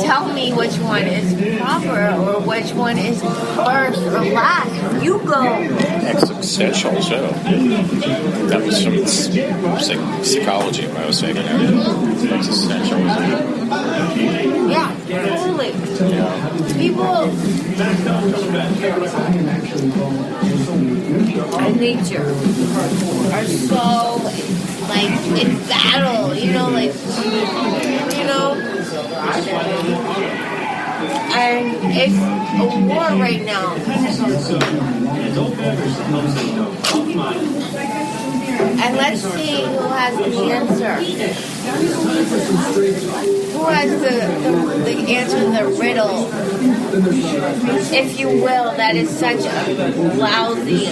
Tell me which one is proper or which one is first or last. You go. Existential, too. That was some psychology, what I was saying. Existential. Yeah, totally. People and nature are so like in battle, and it's a war right now. And let's see who has the answer. Who has the answer to the riddle, if you will, that is such a lousy,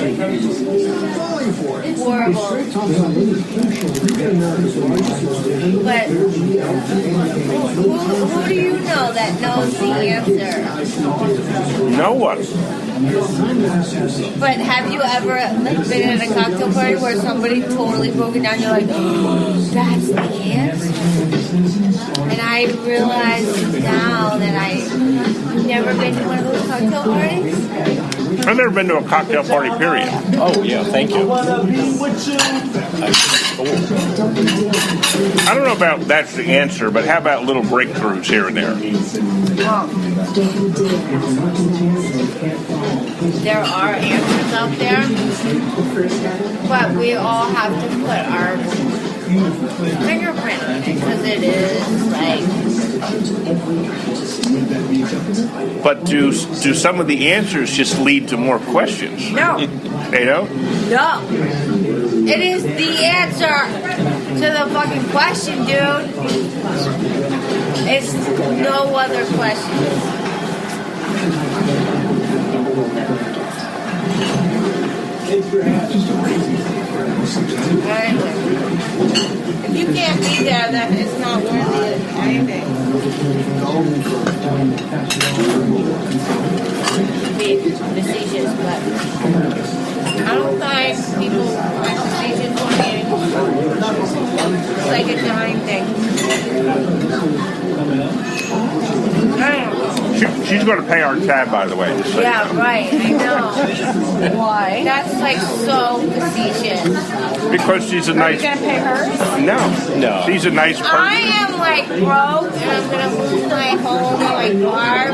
horrible. But who do you know that knows the answer? No one. But have you ever been at a cocktail party where somebody totally broke it down? You're like, oh, that's the answer. And I realize now that I've never been to one of those cocktail parties. I've never been to a cocktail party, period. Oh, yeah, thank you. I don't know about that's the answer, but how about little breakthroughs here and there? There are answers out there, but we all have to put our fingerprint on it because it is like. But do some of the answers just lead to more questions? No. They don't? No. It is the answer to the fucking question, dude. It's no other question. Anyway, if you can't be there, then it's not worthy of anything. Be facetious, but I don't find people find facetious funny anymore. It's like a dying thing. I don't know. She's going to pay our tab, by the way. Just so Yeah, you know. right. I know. Why? That's like so facetious. Because she's a Are you nice. gonna pay hers? No. She's a nice person. I am like broke, and I'm gonna lose my home, my car,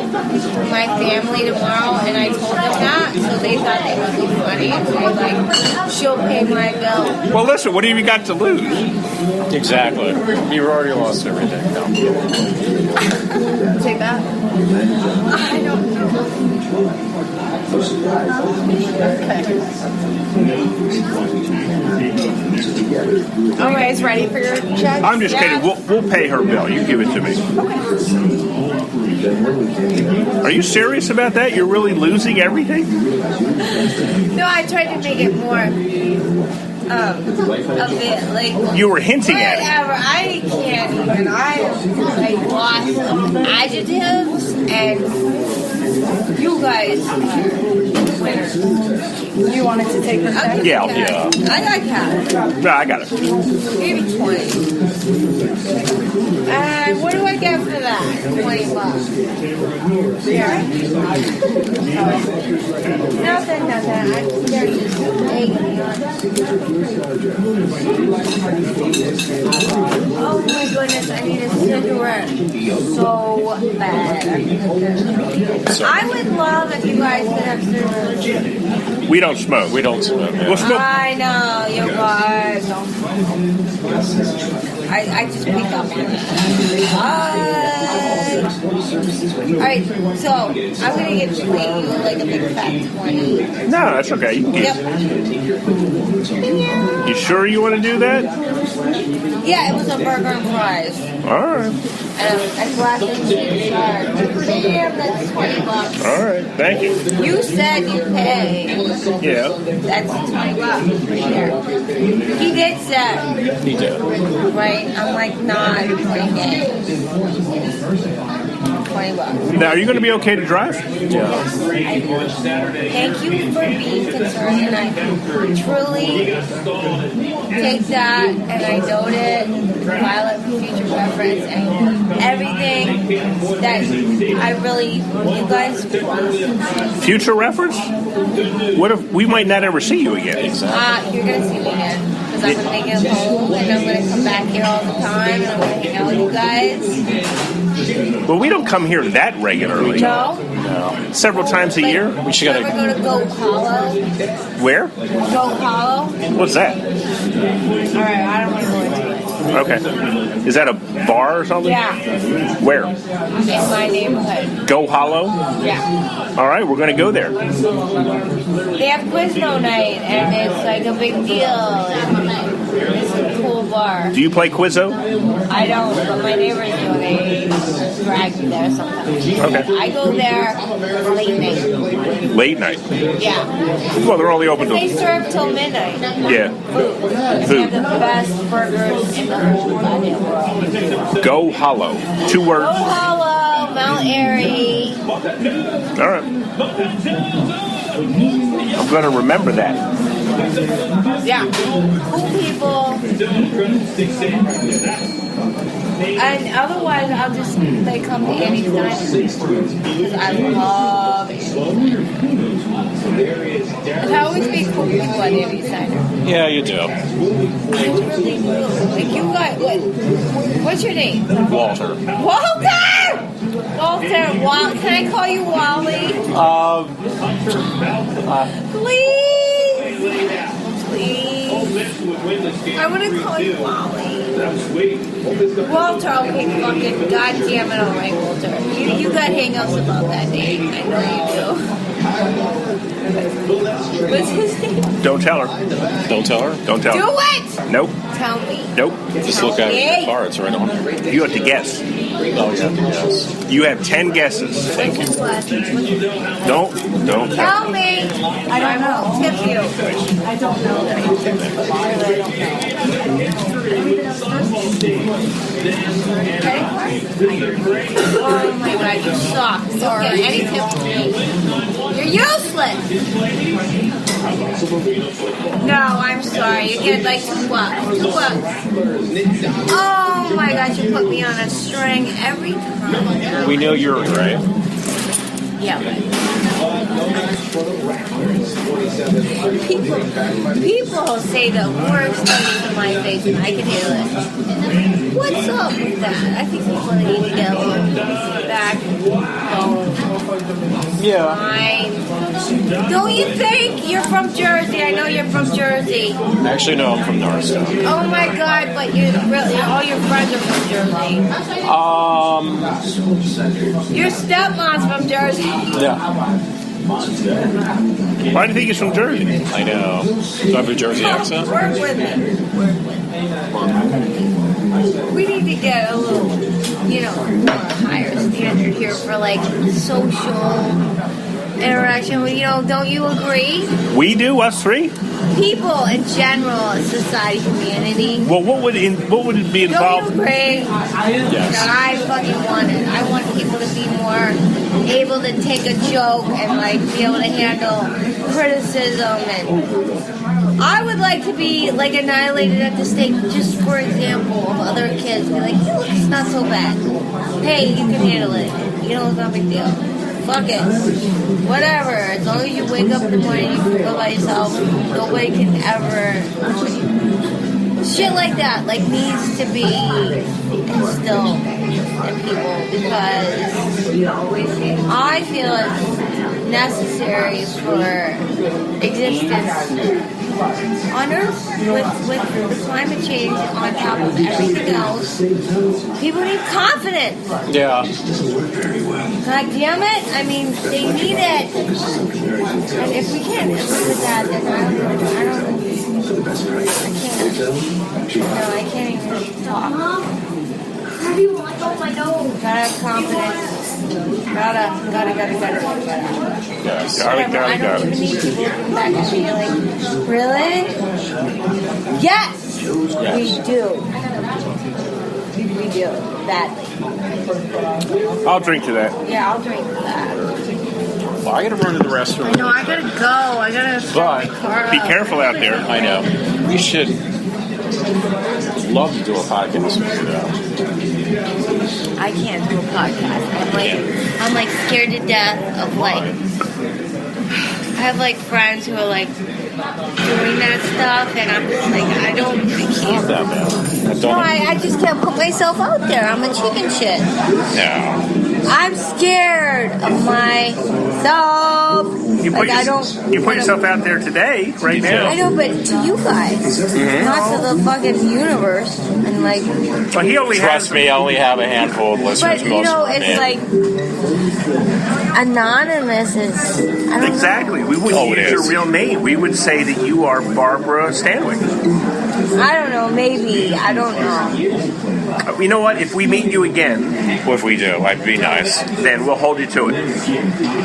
my family tomorrow, and I told them that, so they thought they would be funny and say like, she'll pay my bill. Well, listen. What have you got to lose? Exactly. You already lost everything. No. Take that. I don't know. Are you guys ready for your check? I'm just kidding. We'll pay her bill. You give it to me. Are you serious about that? You're really losing everything? No, I tried to make it more a bit like. You were hinting at it. Whatever. I can't even. I lost adjectives, and you guys are winners. You wanted to take her check? Yeah. I got it. No, I got it. Maybe 20. And what do I get for that? $20. Yeah. Nothing. They're just egging me on. Oh my goodness, I need a cigarette so bad. I would love if you guys could have cigarettes. We don't smoke. We don't smoke. We'll smoke. I know, you guys don't smoke. I just pick up on that. Alright, so I'm gonna get you like a big fat 20. No, that's okay. You can Yep. You sure you want to do that? Yeah, it was a burger and fries. All right. And a glass of cheese shark. Damn, that's $20. All right. Thank you. You said you pay. Yeah. That's $20 right there. He did say. He did. Right? I'm like, not 20K. $20. Now, are you going to be okay to drive? Yes, I will. Thank you for being concerned, and I truly take that and I note it, file it for future reference, and everything that I really, you guys. Future reference? What if we might not ever see you again? You're gonna see me again because I'm gonna make it home, and I'm gonna come back here all the time, and I'm gonna hang out with you guys. Well, we don't come here that regularly. No. Several times a year. We should Ever gotta. go to Goat Hollow? Where? Goat Hollow? What's that? All right, I don't want to go into it. Okay. Is that a bar or something? Yeah, Where? in my neighborhood. Go Hollow? Yeah. All right, we're going to go there. They have Quizno night, and it's like a big deal. And it's a cool bar. Do you play Quizzo? I don't, but my neighbors do. They drag me there sometimes. Okay. I go there late night. Late night. Yeah. Well, they're only open They to... serve till midnight. Yeah. They have the best burgers in the whole goddamn world. Go Hollow. 2 words. Go Hollow, Mount Airy. All right. I'm going to remember that. Yeah. Cool people. And otherwise, I'll just like come to Annie's Diner because I love Annie's Diner. I always meet cool people at Annie's Diner. Yeah, you do. It's really cool. Like you got what's your name? Walter. Walter. Can I call you Wally? Please. I want to call you Wally. Walter, okay, fucking goddamn it, alright, Walter. You got hang-ups about that name. I know you do. What's his name? Don't tell her. Don't tell her. Don't tell Do her. it! Nope. Tell me. Nope. Just look at your car. It's right on there. You have to guess. Oh, you have to guess. You have 10 guesses. What's his last name? Don't tell Tell me. I don't know. Tip you. I don't know. Oh my god, you suck. You don't get any tips from me. You're useless. No, I'm sorry. You get like $2. Oh my god, you put me on a string every time. We know yours, right? Yeah. People say the worst things in my face and I can hear it. What's up with that? I think people need to get a little back home. Yeah. Fine. Don't you think? You're from Jersey. I know you're from Jersey. Actually, no, I'm from Norristown. Oh my God! But you really, all your friends are from Jersey. Your stepmom's from Jersey. Yeah. Why do you think he's from Jersey? I know. Do I have a Jersey accent? Work with me. Work with me. We need to get a little, more higher standard here for like social interaction. Don't you agree? We do, us three? People in general, society, humanity. Well, what would it be involved? Don't you agree? Yes. I fucking want it. I want people to be more able to take a joke and like be able to handle criticism, and I would like to be like annihilated at the stake, just for example, of other kids. Be like, look, it's not so bad. Hey, you can handle it. It's not a big deal. Fuck it. Whatever. As long as you wake up in the morning, you can go by yourself. Nobody can ever annoy you. Shit like that, like, needs to be instilled in people because I feel it's necessary for existence on Earth with the climate change on top of everything else. People need confidence. Yeah. God damn it! I mean, they need it. And if we can't live with that, then I don't. I can't even talk. Gotta have confidence. Gotta. Yes. I don't even need people to come back and be like, really? Yes, we do. We do. Badly. I'll drink to that. Yeah, I'll drink to that. Well, I gotta run to the restroom. I know, I gotta go. I gotta start my car Be up. careful out there. I know. We should love to do a podcast with you, though. I can't do a podcast. I'm like scared to death of like. I have like friends who are like doing that stuff, and I'm just like, I can't. That bad. No, I just can't put myself out there. I'm a chicken shit. No. I'm scared of myself. You put yourself out there today, right now. I know, but to you guys, not to the fucking universe, and like. Well, he only Trust me, I only have a handful of listeners. But it's like anonymous is. I don't Exactly. We wouldn't use your real name. We would say that you are Barbara Stanwyck. I don't know. Maybe. I don't know. You know what? If we meet you again, Well, if we do, that'd be nice. then we'll hold you to it.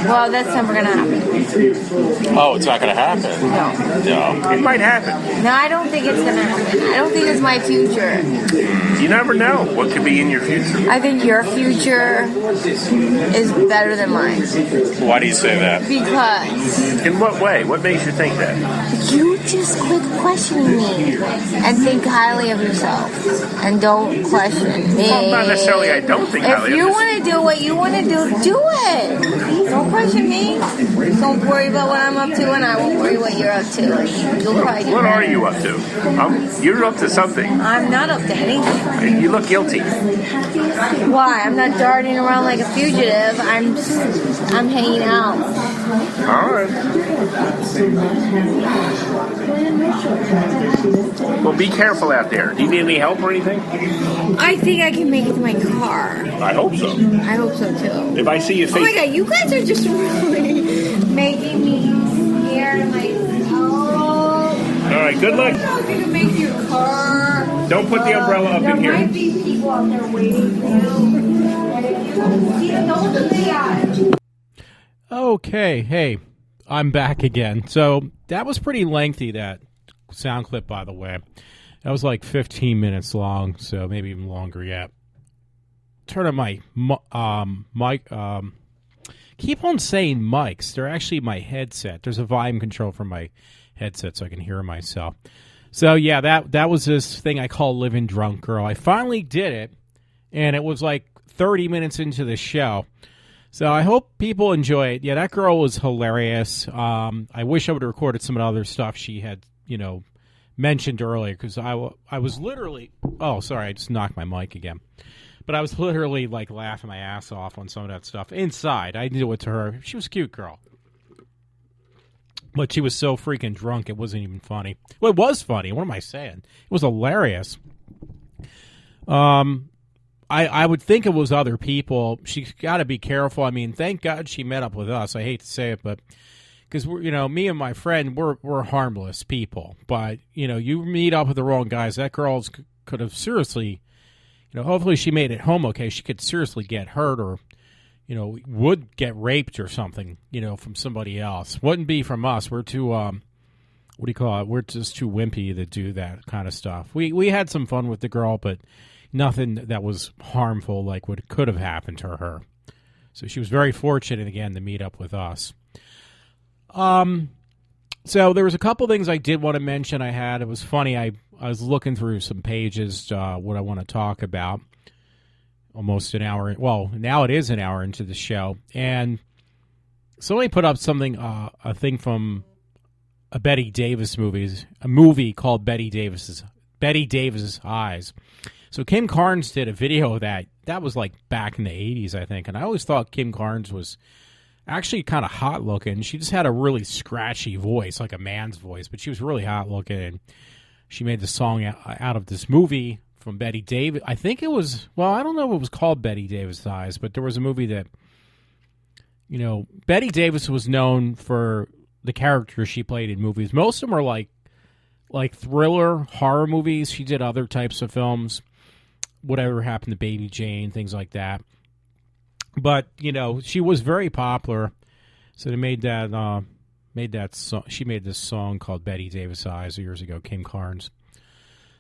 Well, that's never gonna happen. Oh, it's not gonna happen. No. It might happen. No, I don't think it's gonna happen. I don't think it's my future. You never know what could be in your future. I think your future is better than mine. Why do you say that? Because In what way? What makes you think that? you just quit questioning me and think highly of yourself and don't question me. Well, not necessarily I don't think highly If of you yourself. want to do what you want to do it. Don't question me. Don't worry about what I'm up to, and I won't worry what you're up to. You'll probably do What better. are you up to? You're up to something. I'm not up to anything. You look guilty. Why? I'm not darting around like a fugitive. I'm hanging out. All right. Well, be careful out there. Do you need any help or anything? I think I can make it to my car. I hope so. I hope so too. If I see your Oh my face, god, you guys are just really making me scared of myself. all right. Good luck. I'm going to make your car. Don't put the umbrella up There in might here. be people out there waiting for you. And if you don't see them, don't look in the eye. Okay, hey, I'm back again. So that was pretty lengthy, that sound clip, by the way. That was like 15 minutes long, so maybe even longer yet. Turn on my mic. Keep on saying mics. They're actually my headset. There's a volume control for my headset so I can hear myself. So yeah, that was this thing I call Living Drunk Girl. I finally did it, and it was like 30 minutes into the show. So I hope people enjoy it. Yeah, that girl was hilarious. I wish I would have recorded some of the other stuff she had, mentioned earlier, because I was literally... Oh, sorry, I just knocked my mic again. But I was literally, like, laughing my ass off on some of that stuff. Inside, I didn't do it to her. She was a cute girl. But she was so freaking drunk, it wasn't even funny. Well, it was funny. What am I saying? It was hilarious. I would think it was other people. She's got to be careful. I mean, thank God she met up with us. I hate to say it, but because me and my friend, we're harmless people. But you meet up with the wrong guys. That girl could have seriously, hopefully she made it home okay. She could seriously get hurt or, would get raped or something, from somebody else. Wouldn't be from us. We're too, what do you call it? We're just too wimpy to do that kind of stuff. We had some fun with the girl, but nothing that was harmful like what could have happened to her. So she was very fortunate, again, to meet up with us. So there was a couple things I did want to mention I had. It was funny. I was looking through some pages, what I want to talk about. Almost an hour. Well, now it is an hour into the show. And somebody put up something, a thing from a Betty Davis a movie called Betty Davis's Eyes. So Kim Carnes did a video of that. That was like back in the 80s, I think. And I always thought Kim Carnes was actually kind of hot looking. She just had a really scratchy voice, like a man's voice, but she was really hot looking. And she made the song out of this movie from Betty Davis. I think it was, well, I don't know if it was called Betty Davis' Eyes, but there was a movie that, Betty Davis was known for the characters she played in movies. Most of them are like thriller, horror movies. She did other types of films. Whatever Happened to Baby Jane, things like that. But she was very popular, so they made that song. She made this song called Betty Davis' Eyes years ago. Kim Carnes.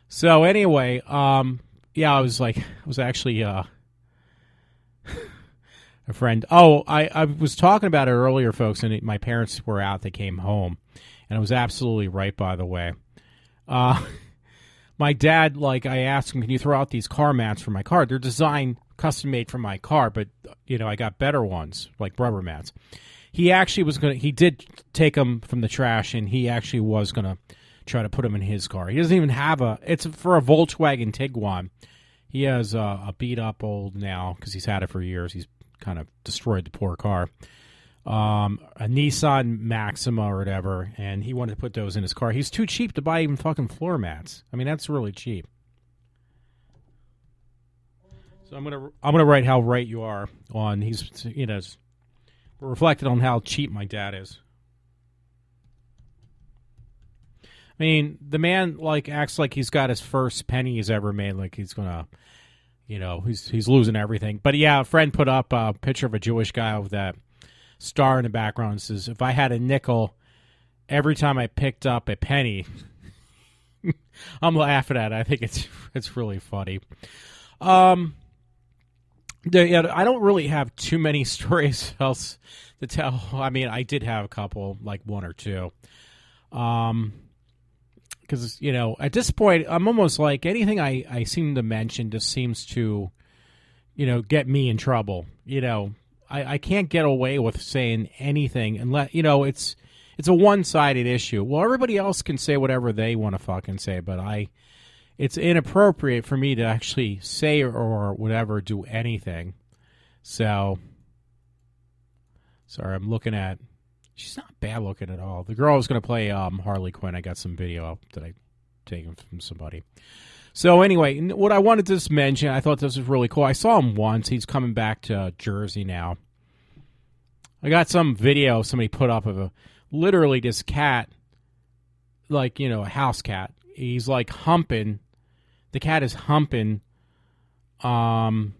So anyway, I was actually a friend. Oh, I was talking about it earlier, folks, and my parents were out. They came home, and I was absolutely right. By the way. My dad, I asked him, can you throw out these car mats for my car? They're designed, custom made for my car, but, I got better ones, like rubber mats. He actually he did take them from the trash, and he actually was going to try to put them in his car. He doesn't even have it's for a Volkswagen Tiguan. He has a beat up old now, because he's had it for years. He's kind of destroyed the poor car. A Nissan Maxima or whatever, and he wanted to put those in his car. He's too cheap to buy even fucking floor mats. I mean, that's really cheap. So I'm gonna write how right you are on. He's reflected on how cheap my dad is. I mean, the man acts like he's got his first penny he's ever made. Like he's gonna, he's losing everything. But yeah, a friend put up a picture of a Jewish guy with that star in the background. It says, if I had a nickel every time I picked up a penny. I'm laughing at it. I think it's really funny. I don't really have too many stories else to tell. I mean, I did have a couple, like one or two. Because, at this point, I'm almost like anything I seem to mention just seems to, get me in trouble. I can't get away with saying anything unless, it's a one-sided issue. Well, everybody else can say whatever they want to fucking say, but it's inappropriate for me to actually say or whatever, do anything. So, sorry, I'm looking at, she's not bad looking at all. The girl was going to play Harley Quinn. I got some video up that I taken from somebody. So anyway, what I wanted to just mention, I thought this was really cool. I saw him once. He's coming back to Jersey now. I got some video somebody put up of literally this cat, a house cat. He's humping. The cat is humping toy.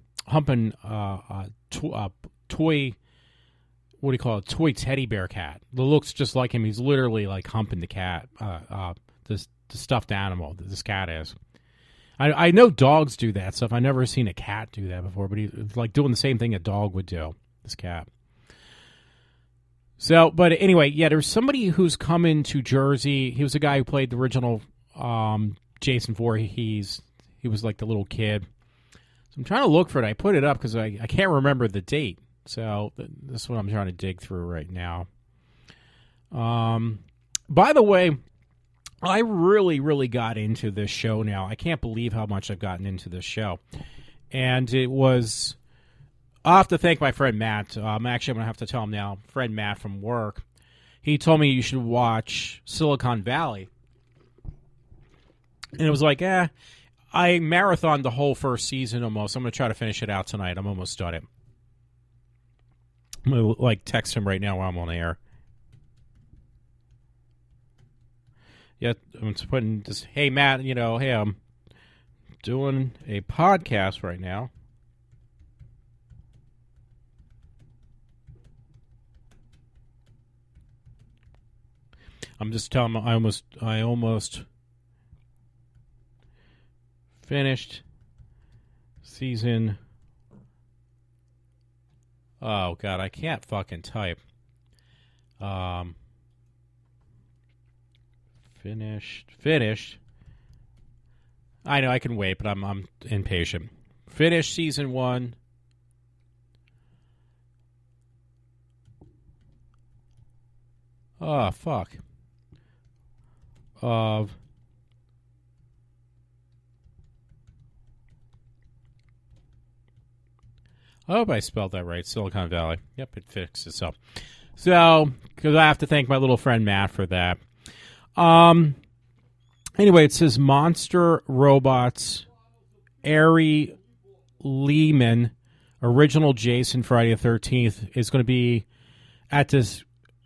What do you call it? Toy teddy bear cat. It looks just like him. He's literally humping the cat. The stuffed animal that this cat is. I know dogs do that stuff. I've never seen a cat do that before, but he's doing the same thing a dog would do, this cat. So, but anyway, yeah, there's somebody who's coming to Jersey. He was a guy who played the original Jason Voorhees. He was the little kid. So I'm trying to look for it. I put it up because I can't remember the date. So this is what I'm trying to dig through right now. By the way, I really got into this show now. I can't believe how much I've gotten into this show. And it was... I'll have to thank my friend Matt. Actually, I'm going to have to tell him now. Friend Matt from work. He told me you should watch Silicon Valley. And it was like, I marathoned the whole first season almost. I'm going to try to finish it out tonight. I'm almost done it. I'm going to text him right now while I'm on air. Yeah, I'm just putting this, hey, Matt, hey, I'm doing a podcast right now. I'm just telling him I almost finished season. Oh, God, I can't fucking type. Finished. I know I can wait, but I'm impatient. Finished season 1. Oh, fuck. Of I hope I spelled that right. Silicon Valley. Yep, it fixed itself. So, because I have to thank my little friend Matt for that. Anyway, it says Monster Robots, Ari Lehman, original Jason Friday the 13th, is going to be at this.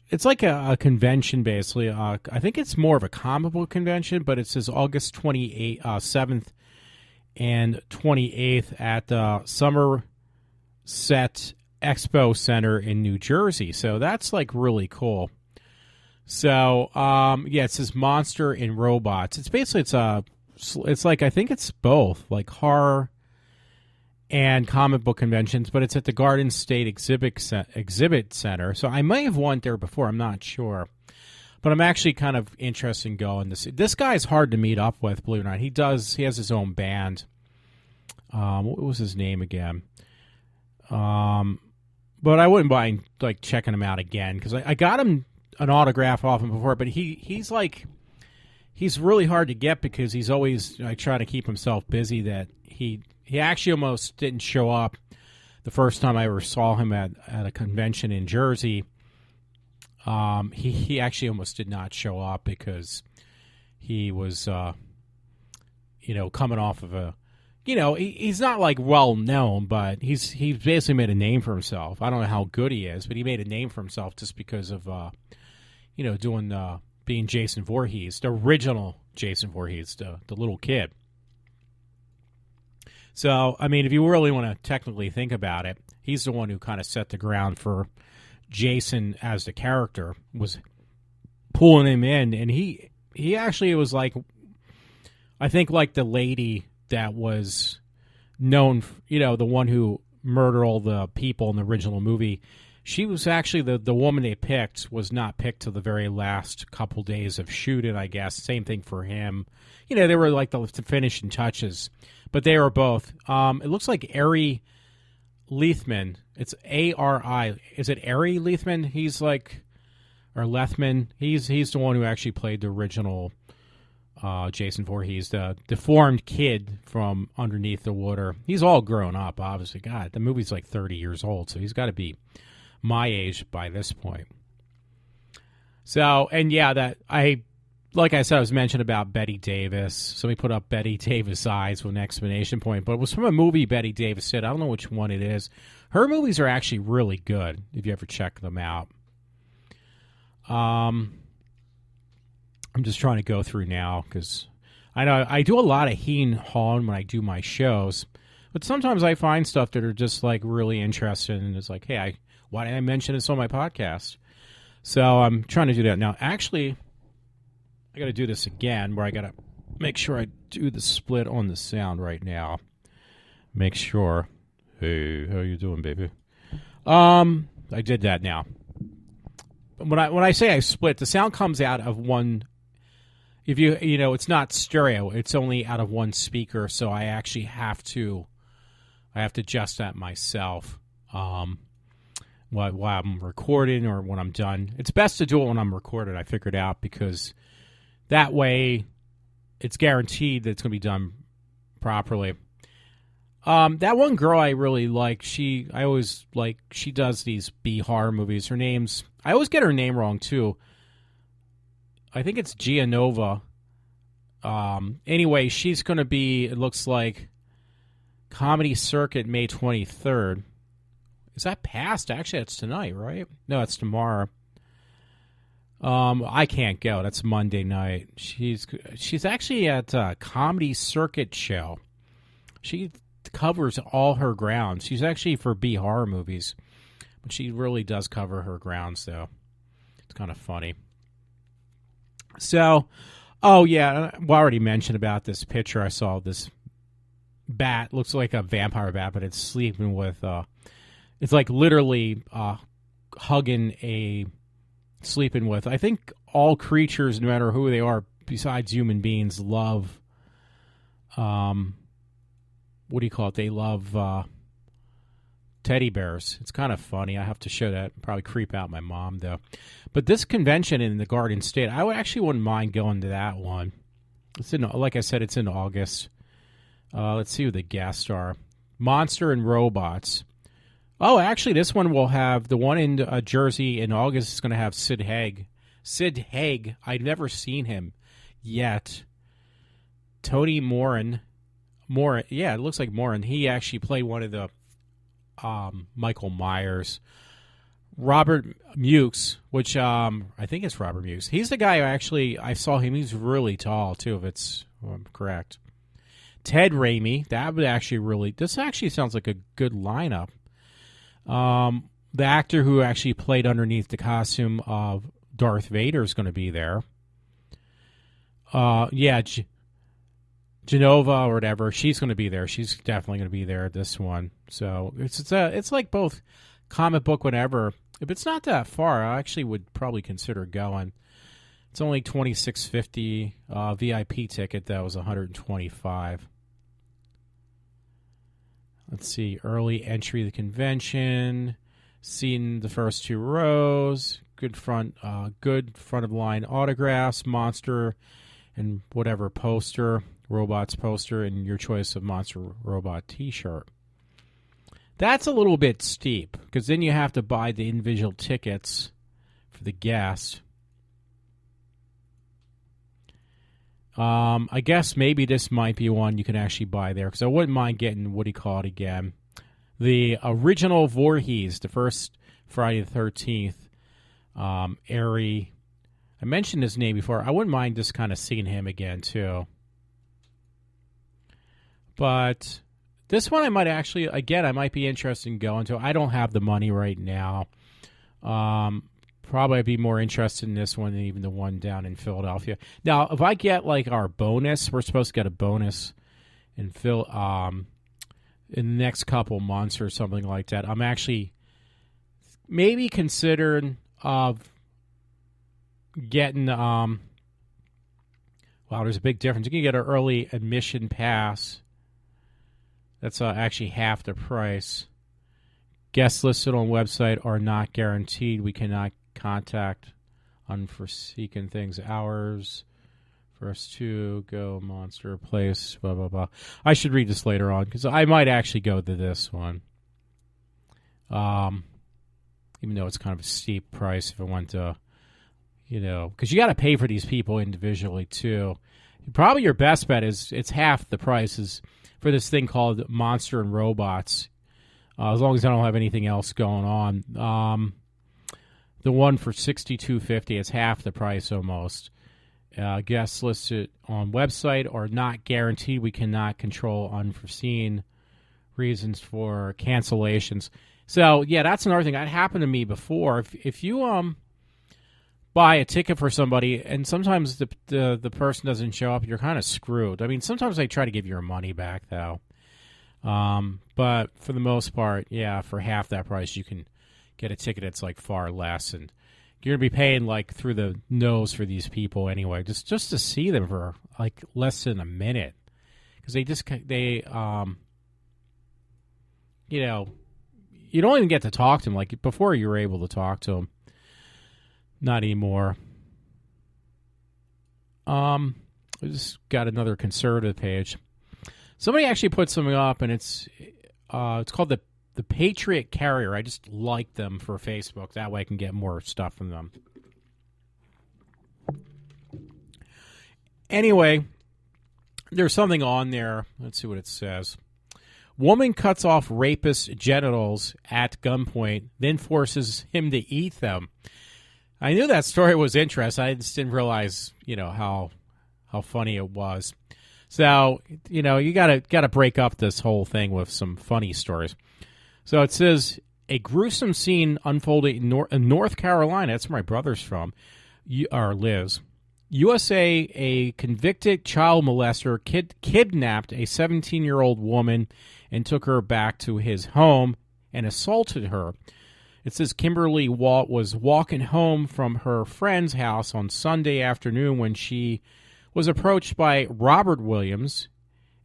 It's like a convention, basically. I think it's more of a comic book convention, but it says August 7th and 28th at the Somerset Expo Center in New Jersey. So that's really cool. So it says Monster and Robots. It's basically it's I think it's both horror and comic book conventions, but it's at the Garden State Exhibit Center. So I may have went there before. I'm not sure, but I'm actually kind of interested in going to see. This guy's hard to meet up with, believe it or not. He has his own band. What was his name again? But I wouldn't mind checking him out again because I got him an autograph off him before, but he's really hard to get because he's always trying to keep himself busy. That he actually almost didn't show up the first time I ever saw him at a convention in Jersey. He actually almost did not show up because he was coming off of a he's not well known, but he's basically made a name for himself. I don't know how good he is, but he made a name for himself just because of being Jason Voorhees, the original Jason Voorhees, the little kid. So, I mean, if you really want to technically think about it, he's the one who kind of set the ground for Jason as the character, was pulling him in, and he actually was I think the lady that was known, the one who murdered all the people in the original movie, she was actually the woman they picked was not picked till the very last couple days of shooting, I guess. Same thing for him. They were the finishing touches. But they were both. It looks like Ari Lethman. It's A-R-I. Is it Ari Lethman? He's or Lethman. He's the one who actually played the original Jason Voorhees, the deformed kid from underneath the water. He's all grown up, obviously. God, the movie's 30 years old, so he's got to be my age by this point. So, and yeah, like I said, I was mentioning about Betty Davis. Somebody put up Betty Davis eyes with an exclamation point, but it was from a movie Betty Davis did. I don't know which one it is. Her movies are actually really good if you ever check them out. I'm just trying to go through now because I know I do a lot of he and hawing when I do my shows, but sometimes I find stuff that are just really interesting, and it's hey, why didn't I mention this on my podcast? So I'm trying to do that now. Actually, I got to do this again where I got to make sure I do the split on the sound right now. Make sure. Hey, how you doing, baby? I did that now. When I say I split, the sound comes out of one. If it's not stereo, it's only out of one speaker, so I actually have to adjust that myself. while I'm recording or when I'm done. It's best to do it when I'm recorded, I figured out, because that way it's guaranteed that it's going to be done properly. That one girl I really like, she does these B horror movies. Her name's, I always get her name wrong too. I think it's Gianova. Anyway, she's going to be, it looks like, Comedy Circuit May 23rd. Is that past? Actually, that's tonight, right? No, it's tomorrow. I can't go. That's Monday night. She's actually at a Comedy Circuit show. She covers all her grounds. She's actually for B horror movies, but she really does cover her grounds, though. It's kind of funny. So, oh yeah, I already mentioned about this picture. I saw this bat. Looks like a vampire bat, but it's sleeping with. It's like literally sleeping with. I think all creatures, no matter who they are, besides human beings, love. What do you call it? They love teddy bears. It's kind of funny. I have to show that. Probably creep out my mom, though. But this convention in the Garden State, I wouldn't mind going to that one. It's in, like I said, it's in August. Let's see who the guests are. Monster and Robots. Oh, actually, this one will have, the one in Jersey in August is going to have Sid Haig. Sid Haig, I've never seen him yet. Tony Moran, yeah, it looks like Moran. He actually played one of the Michael Myers. Robert Mukes, which I think it's Robert Mukes. He's the guy who actually, I saw him. He's really tall, too, if I'm correct. Ted Raimi, that would actually this actually sounds like a good lineup. The actor who actually played underneath the costume of Darth Vader is going to be there. Yeah, Genova or whatever, she's going to be there. She's definitely going to be there at this one. So it's like both comic book, whatever. If it's not that far, I actually would probably consider going. It's only $26.50. VIP ticket that was $125. Let's see, early entry to the convention, seating the first two rows, good front of line autographs, monster and whatever poster, robots poster, and your choice of monster robot T-shirt. That's a little bit steep because then you have to buy the individual tickets for the guests. I guess maybe this might be one you can actually buy there because I wouldn't mind getting, what do you call it again? The original Voorhees, the first Friday the 13th. Ari, I mentioned his name before. I wouldn't mind just kind of seeing him again too. But this one I might actually, again, I might be interested in going to. I don't have the money right now. Probably I'd be more interested in this one than even the one down in Philadelphia. Now, if I get like our bonus, we're supposed to get a bonus in in the next couple months or something like that. I'm actually maybe considering getting wow, there's a big difference. You can get an early admission pass. That's actually half the price. Guests listed on website are not guaranteed. We cannot contact unforeseen things. Hours, first two, go, monster, place, blah, blah, blah. I should read this later on because I might actually go to this one. Even though it's kind of a steep price if I went to, because you got to pay for these people individually too. Probably your best bet is it's half the prices for this thing called Monster and Robots. As long as I don't have anything else going on. The one for $62.50 is half the price almost. Guests listed on website are not guaranteed. We cannot control unforeseen reasons for cancellations. So, yeah, that's another thing. That happened to me before. If you buy a ticket for somebody and sometimes the person doesn't show up, you're kind of screwed. I mean, sometimes they try to give you your money back, though. But for the most part, yeah, for half that price, you can get a ticket that's like far less, and you're gonna be paying like through the nose for these people anyway, just to see them for like less than a minute, because you don't even get to talk to him. Like before, you were able to talk to him. Not anymore. I just got another conservative page. Somebody actually put something up, and it's called the Patriot Carrier. I just like them for Facebook. That way I can get more stuff from them. Anyway, there's something on there. Let's see what it says. Woman cuts off rapist's genitals at gunpoint, then forces him to eat them. I knew that story was interesting. I just didn't realize, how funny it was. So, you gotta break up this whole thing with some funny stories. So it says, a gruesome scene unfolded in North Carolina. That's where my brother's from, or lives. USA, a convicted child molester kidnapped a 17-year-old woman and took her back to his home and assaulted her. It says Kimberly Walt was walking home from her friend's house on Sunday afternoon when she was approached by Robert Williams,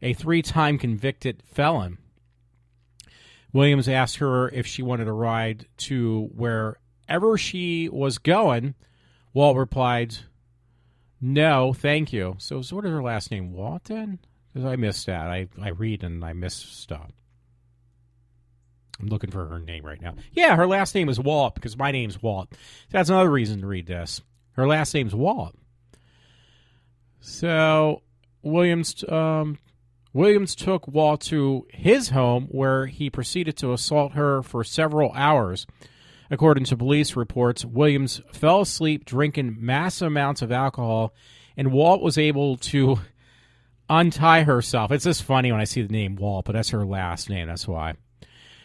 a 3-time convicted felon. Williams asked her if she wanted a ride to wherever she was going. Walt replied, "No, thank you." So what is her last name, Walt, then? Because I missed that. I read and I miss stuff. I'm looking for her name right now. Yeah, her last name is Walt because my name's Walt. That's another reason to read this. Her last name's Walt. So Williams took Walt to his home where he proceeded to assault her for several hours. According to police reports, Williams fell asleep drinking massive amounts of alcohol, and Walt was able to untie herself. It's just funny when I see the name Walt, but that's her last name. That's why.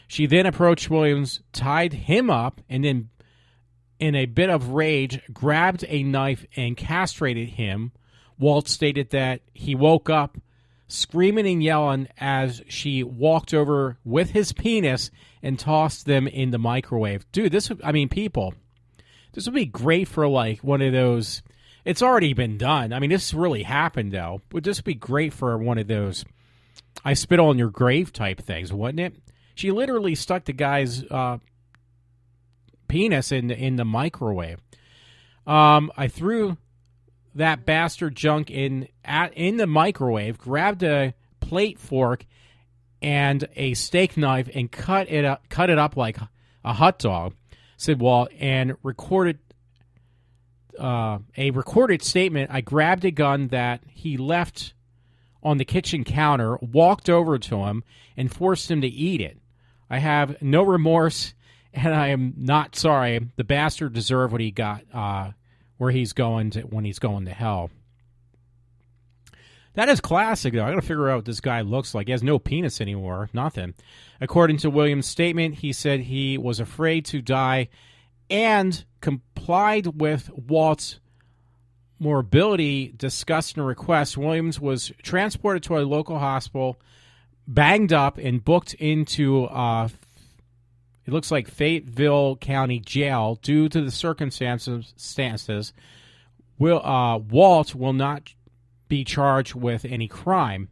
She then approached Williams, tied him up, and then, in a bit of rage, grabbed a knife and castrated him. Walt stated that he woke up screaming and yelling as she walked over with his penis and tossed them in the microwave. Dude, people, this would be great for like one of those. It's already been done. I mean, this really happened, though. Would this be great for one of those I spit on your grave type things, wouldn't it? She literally stuck the guy's penis in the microwave. I threw that bastard junk in the microwave, grabbed a plate fork and a steak knife, and cut it up like a hot dog, said Walt, and recorded a recorded statement. I grabbed a gun that he left on the kitchen counter, walked over to him, and forced him to eat it. I have no remorse, and I am not sorry. The bastard deserved what he got, where he's going to when he's going to hell. That is classic, though. I got to figure out what this guy looks like. He has no penis anymore, nothing. According to Williams' statement, he said he was afraid to die and complied with Walt's morbidity, disgust, and request. Williams was transported to a local hospital, banged up, and booked into, it looks like Fayetteville County Jail. Due to the circumstances, Walt will not be charged with any crime.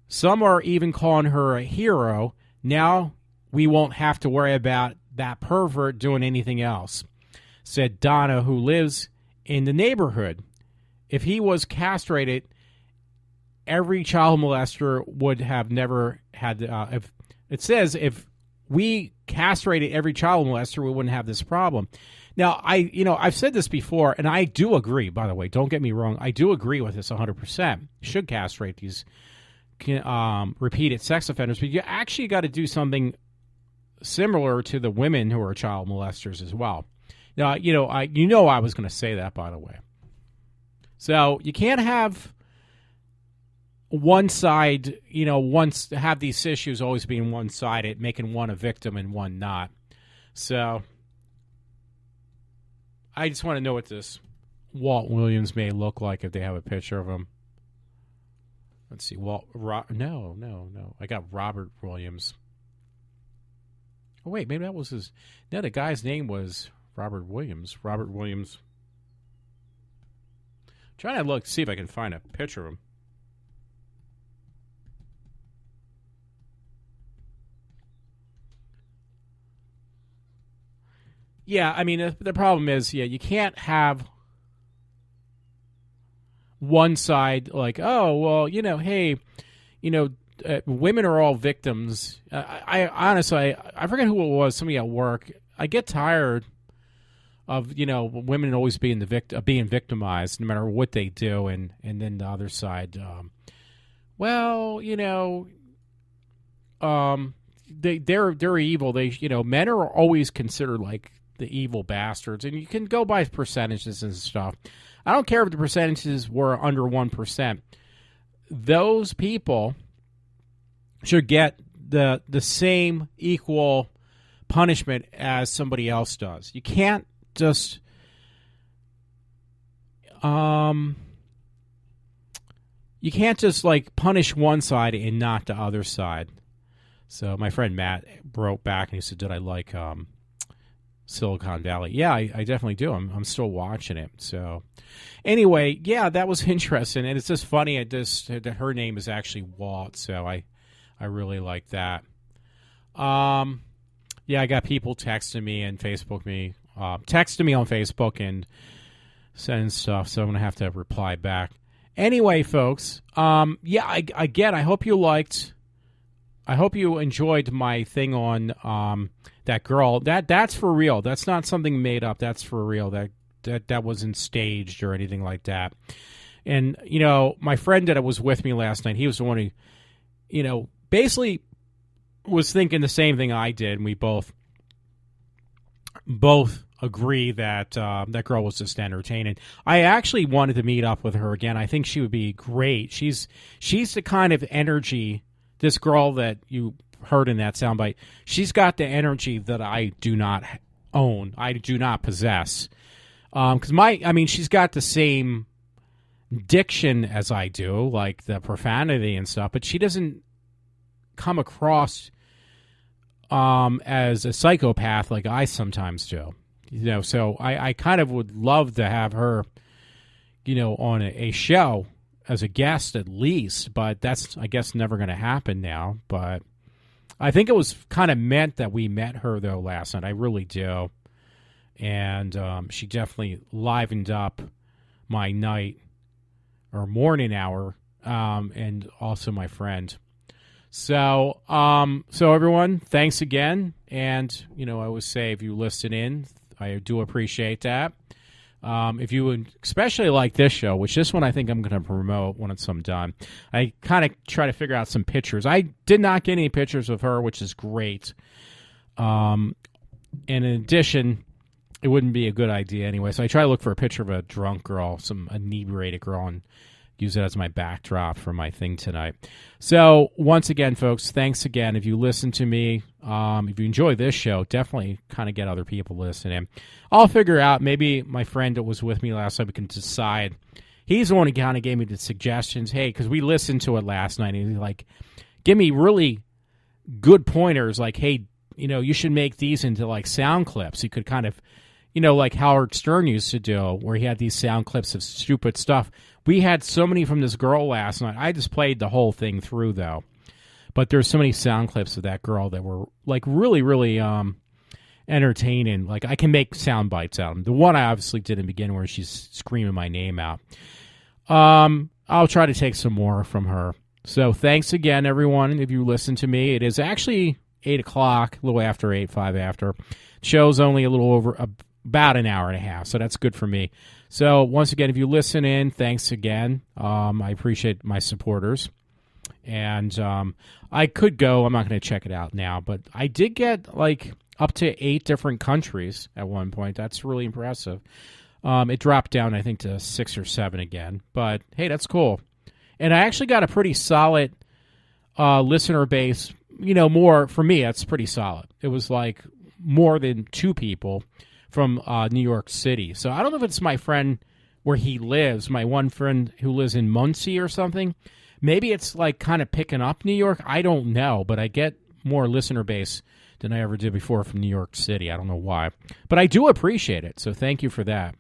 Some are even calling her a hero. Now we won't have to worry about that pervert doing anything else, said Donna, who lives in the neighborhood. If he was castrated, every child molester would have never had. If we castrated every child molester, we wouldn't have this problem. Now, I've said this before, and I do agree, by the way. Don't get me wrong. I do agree with this 100%. Should castrate these repeated sex offenders, but you actually got to do something similar to the women who are child molesters as well. Now, I was going to say that, by the way. So you can't have one side, have these issues always being one-sided, making one a victim and one not. So I just want to know what this Walt Williams may look like if they have a picture of him. Let's see. No. I got Robert Williams. Oh, wait, maybe that was his. No, the guy's name was Robert Williams. Robert Williams. I'm trying to see if I can find a picture of him. Yeah, I mean, the problem is, you can't have one side like, oh, well, hey, women are all victims. I honestly, I forget who it was, somebody at work. I get tired of, women always being being victimized no matter what they do, and then the other side, they're evil. Men are always considered like the evil bastards, and you can go by percentages and stuff. I don't care if the percentages were under 1%. Those people should get the same equal punishment as somebody else does. You can't just like punish one side and not the other side. So my friend Matt wrote back and he said, "Did I like Silicon Valley?" Yeah, I definitely do. I'm still watching it. So anyway, yeah, that was interesting, and it's just funny. That her name is actually Walt, so I really like that. Yeah, I got people texting me and texting me on Facebook and sending stuff, so I'm gonna have to reply back. Anyway, folks, I hope you liked. I hope you enjoyed my thing on that girl. That's for real. That's not something made up. That's for real. That wasn't staged or anything like that. And my friend that was with me last night, he was the one who, basically was thinking the same thing I did, and we both agree that that girl was just entertaining. I actually wanted to meet up with her again. I think she would be great. She's the kind of energy. This girl that you heard in that soundbite, she's got the energy that I do not own. I do not possess. Because she's got the same diction as I do, like the profanity and stuff, but she doesn't come across as a psychopath like I sometimes do. So I kind of would love to have her, on a show as a guest at least, but that's, I guess, never going to happen now. But I think it was kind of meant that we met her, though, last night. I really do. And she definitely livened up my night or morning hour, and also my friend. So everyone, thanks again. And, I always say, if you listen in, I do appreciate that. If you would especially like this show, which this one I think I'm going to promote when I'm done, I kind of try to figure out some pictures. I did not get any pictures of her, which is great. And in addition, it wouldn't be a good idea anyway. So I try to look for a picture of a drunk girl, some inebriated girl, and use it as my backdrop for my thing tonight. So once again, folks, thanks again. If you listen to me, if you enjoy this show, definitely kind of get other people listening. I'll figure out, maybe my friend that was with me last night, we can decide. He's the one who kind of gave me the suggestions. Hey, because we listened to it last night, and he's like, give me really good pointers. Like, hey, you should make these into like sound clips. You could kind of, like Howard Stern used to do, where he had these sound clips of stupid stuff. We had so many from this girl last night. I just played the whole thing through, though. But there's so many sound clips of that girl that were like really, really entertaining. Like, I can make sound bites out of them. The one I obviously did in the beginning where she's screaming my name out. I'll try to take some more from her. So thanks again, everyone. If you listen to me, it is actually 8 o'clock, a little after 8, 5 after. Show's only a little over about an hour and a half, so that's good for me. So once again, if you listen in, thanks again. I appreciate my supporters. And I could go, I'm not going to check it out now, but I did get like up to 8 different countries at one point. That's really impressive. It dropped down, I think, to 6 or 7 again. But hey, that's cool. And I actually got a pretty solid listener base. More for me, that's pretty solid. It was like more than 2 people from New York City. So I don't know if it's my friend where he lives, my one friend who lives in Muncie or something. Maybe it's like kind of picking up New York. I don't know, but I get more listener base than I ever did before from New York City. I don't know why, but I do appreciate it. So thank you for that.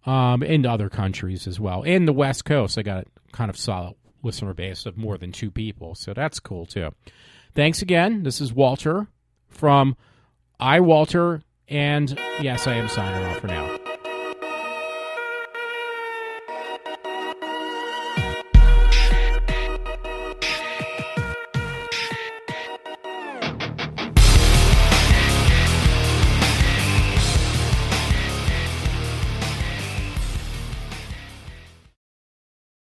And other countries as well. And the West Coast, I got a kind of solid listener base of more than 2 people. So that's cool too. Thanks again. This is Walter from iWalter And yes, I am signing off for now.